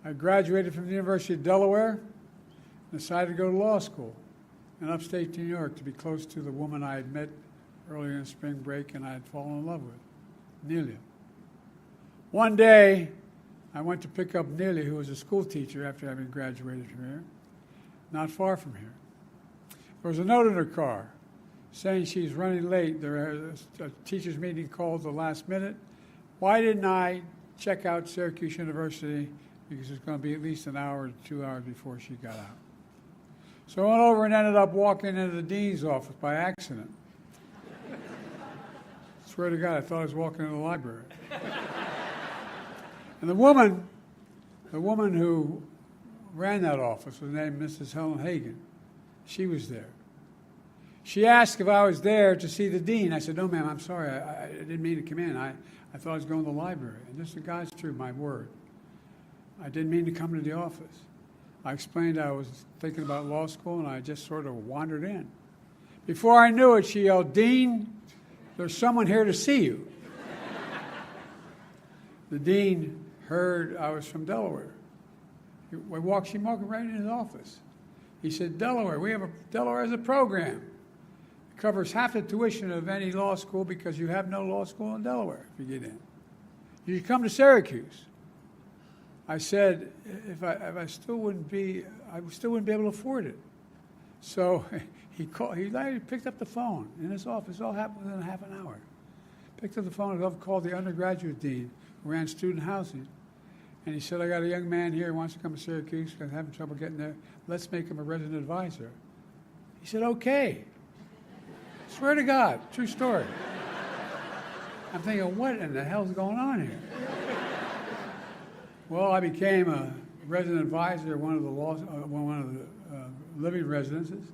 I graduated from the University of Delaware and decided to go to law school in upstate New York to be close to the woman I had met earlier in spring break and I had fallen in love with, Nelia. One day, I went to pick up Nelia, who was a school teacher after having graduated from here, not far from here. There was a note in her car saying she's running late. There was a teacher's meeting called the last minute. Why didn't I check out Syracuse University? Because it's going to be at least an hour to 2 hours before she got out. So I went over and ended up walking into the dean's office by accident. Swear to God, I thought I was walking in the library. And the woman who ran that office was named Mrs. Helen Hagan. She was there. She asked if I was there to see the dean. I said, no, ma'am, I'm sorry. I didn't mean to come in. I thought I was going to the library. And this is God's truth, my word. I didn't mean to come to the office. I explained I was thinking about law school, and I just sort of wandered in. Before I knew it, she yelled, Dean, there's someone here to see you. The dean heard I was from Delaware. She walked right in his office. He said, Delaware has a program. It covers half the tuition of any law school because you have no law school in Delaware if you get in. You should come to Syracuse. I said, I still wouldn't be able to afford it. So he picked up the phone in his office. It all happened within half an hour. Picked up the phone and called the undergraduate dean who ran student housing. And he said, I got a young man here who wants to come to Syracuse because I'm having trouble getting there. Let's make him a resident advisor. He said, okay. Swear to God, true story. I'm thinking, what in the hell's going on here? Well, I became a resident advisor at one of the living residences,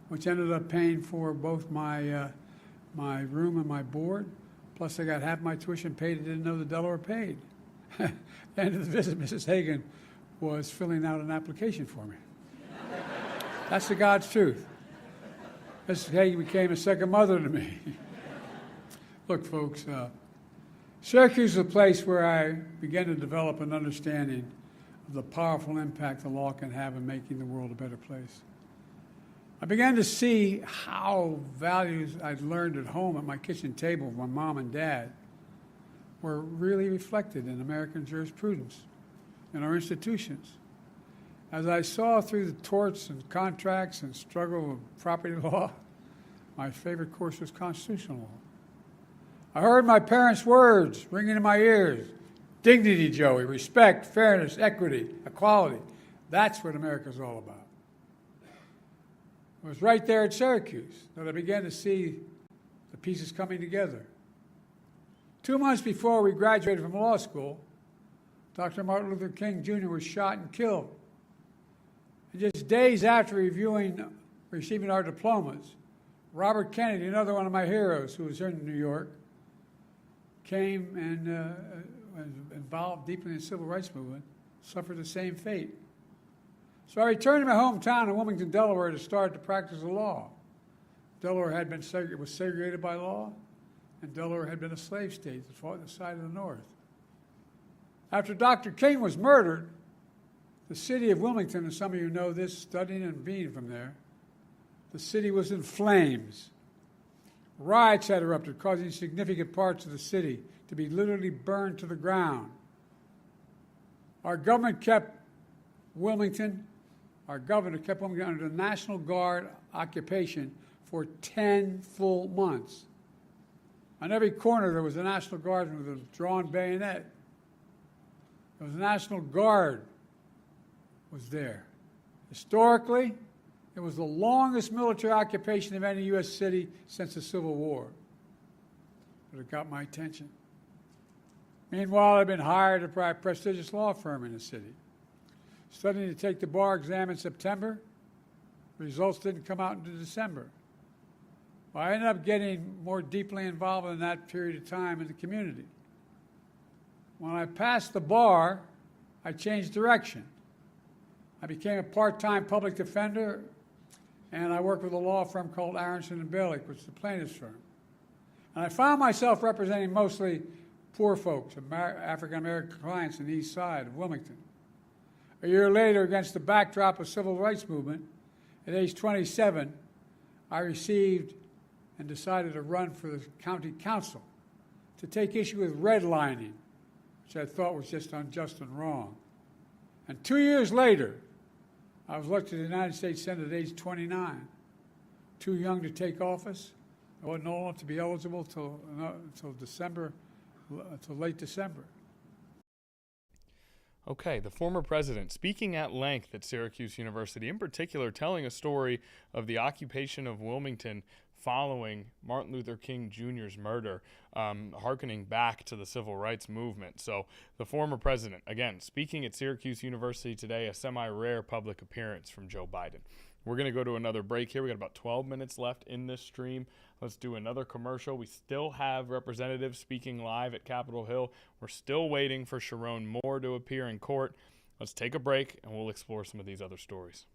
which ended up paying for both my my room and my board. Plus, I got half my tuition paid. I didn't know the Delaware paid. At the end of the visit, Mrs. Hagan was filling out an application for me. That's the God's truth. Mrs. Hagan became a second mother to me. Look, folks, Syracuse is a place where I began to develop an understanding of the powerful impact the law can have in making the world a better place. I began to see how values I'd learned at home at my kitchen table with my mom and dad were really reflected in American jurisprudence in our institutions. As I saw through the torts and contracts and struggle of property law, my favorite course was constitutional law. I heard my parents' words ringing in my ears. Dignity, Joey, respect, fairness, equity, equality. That's what America's all about. It was right there at Syracuse that I began to see the pieces coming together. 2 months before we graduated from law school, Dr. Martin Luther King Jr. was shot and killed. And just days after receiving our diplomas, Robert Kennedy, another one of my heroes who was in New York, came and was involved deeply in the civil rights movement, suffered the same fate. So I returned to my hometown in Wilmington, Delaware, to start the practice of law. Delaware was segregated by law, and Delaware had been a slave state that fought on the side of the North. After Dr. King was murdered, the city of Wilmington, and some of you know this, studying and being from there, the city was in flames. Riots had erupted, causing significant parts of the city to be literally burned to the ground. Our governor kept Wilmington under the National Guard occupation for 10 full months. On every corner, there was a National Guardsman with a drawn bayonet. There was a National Guard was there. Historically, it was the longest military occupation of any U.S. city since the Civil War. But it got my attention. Meanwhile, I'd been hired by a prestigious law firm in the city. Studying to take the bar exam in September, results didn't come out until December. Well, I ended up getting more deeply involved in that period of time in the community. When I passed the bar, I changed direction. I became a part-time public defender, and I worked with a law firm called Aronson and Bailey, which is the plaintiff's firm. And I found myself representing mostly poor folks, African-American clients in the east side of Wilmington. A year later, against the backdrop of civil rights movement, at age 27, I received and decided to run for the county council to take issue with redlining, which I thought was just unjust and wrong. And 2 years later, I was elected to the United States Senate at age 29. Too young to take office. I wasn't old enough to be eligible till late December.
Okay, the former president speaking at length at Syracuse University, in particular telling a story of the occupation of Wilmington following Martin Luther King Jr.'s murder, hearkening back to the civil rights movement. So the former president, again, speaking at Syracuse University today, a semi-rare public appearance from Joe Biden. We're going to go to another break here. We got about 12 minutes left in this stream. Let's do another commercial. We still have representatives speaking live at Capitol Hill. We're still waiting for Sharon Moore to appear in court. Let's take a break, and we'll explore some of these other stories.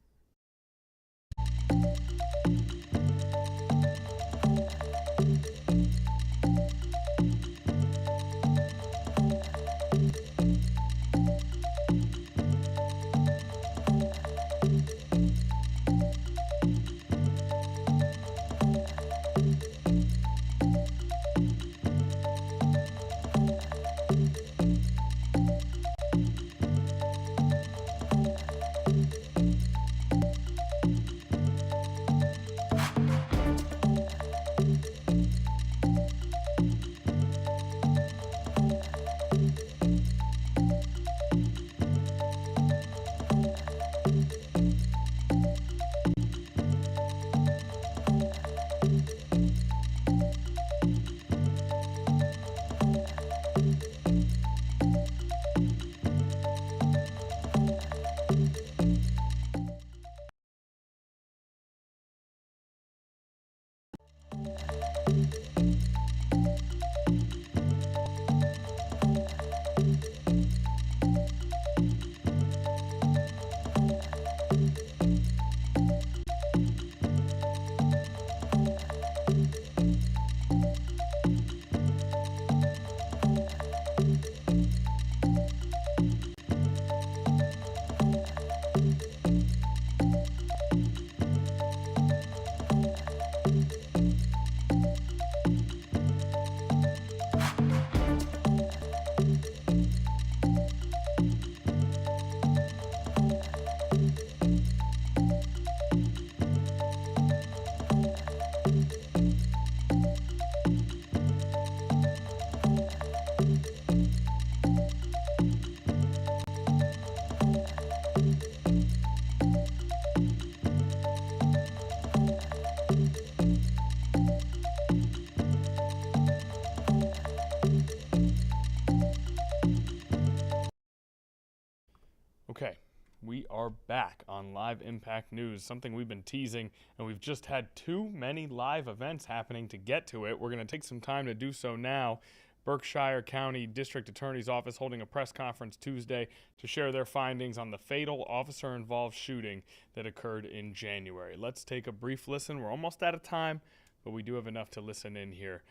Okay, we are back on Live Impact News, something we've been teasing, and we've just had too many live events happening to get to it. We're going to take some time to do so now. Berkshire County District Attorney's Office holding a press conference Tuesday to share their findings on the fatal officer-involved shooting that occurred in January. Let's take a brief listen. We're almost out of time, but we do have enough to listen in here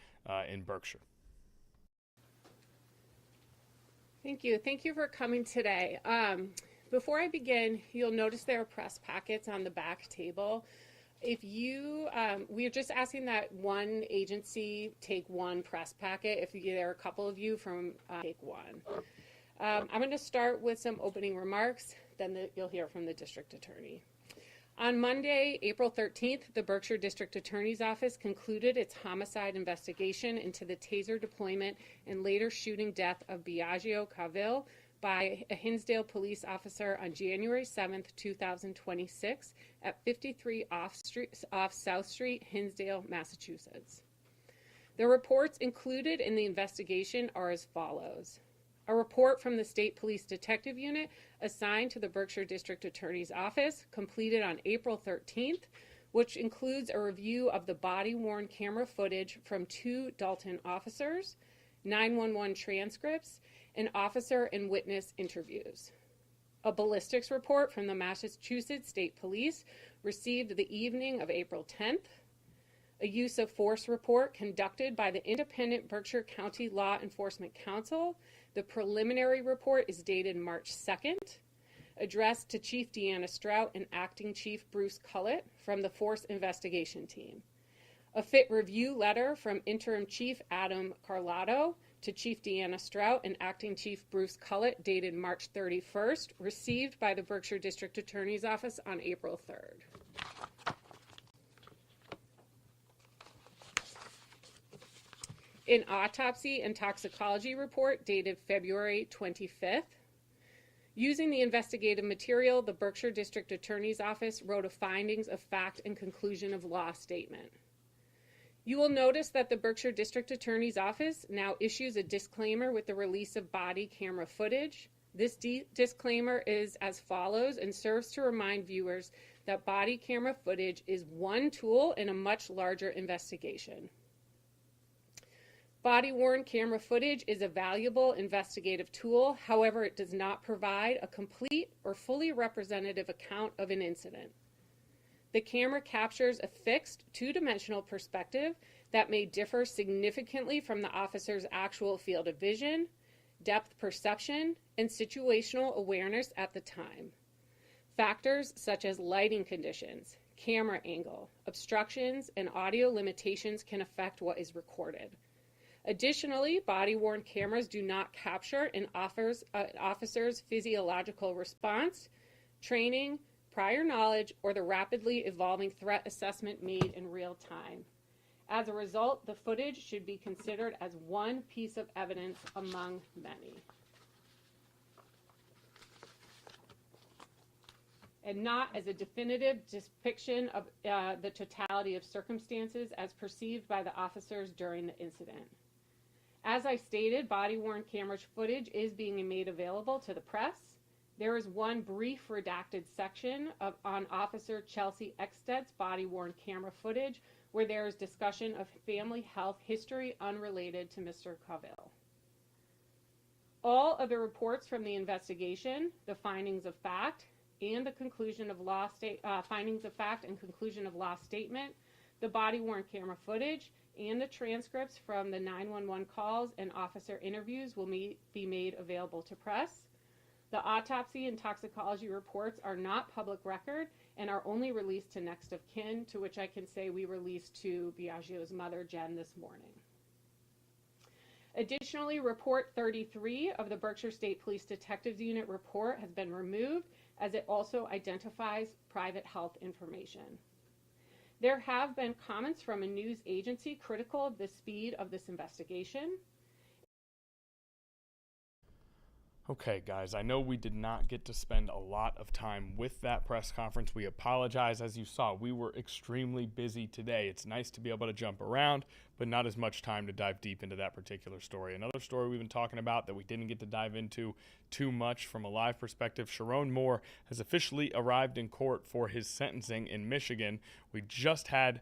in Berkshire.
Thank you. Thank you for coming today. Before I begin, you'll notice there are press packets on the back table. If you, we're just asking that one agency take one press packet. If there are a couple of you from, take one. I'm going to start with some opening remarks, then you'll hear from the district attorney. On Monday, April 13th, the Berkshire District Attorney's Office concluded its homicide investigation into the taser deployment and later shooting death of Biagio Cavill by a Hinsdale police officer on January 7th, 2026 at 53 off South Street, Hinsdale, Massachusetts. The reports included in the investigation are as follows. A report from the State Police Detective Unit assigned to the Berkshire District Attorney's Office completed on April 13th, which includes a review of the body-worn camera footage from 2 Dalton officers 911 transcripts, and officer and witness interviews. A ballistics report from the Massachusetts State Police received the evening of April 10th. A use of force report conducted by the independent Berkshire County Law Enforcement Council. The preliminary report is dated March 2nd. Addressed to Chief Deanna Strout and Acting Chief Bruce Cullett from the Force Investigation Team. A fit review letter from Interim Chief Adam Carlotto to Chief Deanna Strout and Acting Chief Bruce Cullett dated March 31st, received by the Berkshire District Attorney's Office on April 3rd. An autopsy and toxicology report dated February 25th. Using the investigative material, the Berkshire District Attorney's Office wrote a findings of fact and conclusion of law statement. You will notice that the Berkshire District Attorney's Office now issues a disclaimer with the release of body camera footage. This disclaimer is as follows and serves to remind viewers that body camera footage is one tool in a much larger investigation. Body-worn camera footage is a valuable investigative tool. However, it does not provide a complete or fully representative account of an incident. The camera captures a fixed, two-dimensional perspective that may differ significantly from the officer's actual field of vision, depth perception, and situational awareness at the time. Factors such as lighting conditions, camera angle, obstructions, and audio limitations can affect what is recorded. Additionally, body-worn cameras do not capture an officer's physiological response, training, prior knowledge, or the rapidly evolving threat assessment made in real time. As a result, the footage should be considered as one piece of evidence among many, and not as a definitive depiction of the totality of circumstances as perceived by the officers during the incident. As I stated, body-worn camera footage is being made available to the press. There is one brief redacted section on Officer Chelsea Eckstedt's body-worn camera footage where there is discussion of family health history unrelated to Mr. Coville. All of the reports from the investigation, the findings of fact, and the conclusion of law findings of fact and conclusion of law statement, the body-worn camera footage, and the transcripts from the 911 calls and officer interviews will be made available to press. The autopsy and toxicology reports are not public record and are only released to next of kin, to which I can say we released to Biagio's mother, Jen, this morning. Additionally, Report 33 of the Berkshire State Police Detectives Unit report has been removed as it also identifies private health information. There have been comments from a news agency critical of the speed of this investigation.
Okay, guys, I know we did not get to spend a lot of time with that press conference. We apologize. As you saw, we were extremely busy today. It's nice to be able to jump around, but not as much time to dive deep into that particular story. Another story we've been talking about that we didn't get to dive into too much from a live perspective, Sharon Moore has officially arrived in court for his sentencing in Michigan. We just had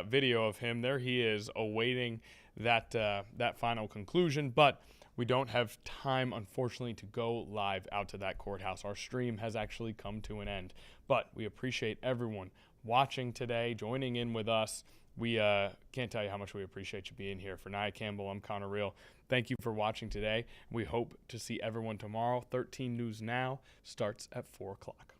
video of him. There he is awaiting that final conclusion, but we don't have time, unfortunately, to go live out to that courthouse. Our stream has actually come to an end. But we appreciate everyone watching today, joining in with us. We can't tell you how much we appreciate you being here. For Nia Campbell, I'm Connor Real. Thank you for watching today. We hope to see everyone tomorrow. 13 News Now starts at 4 o'clock.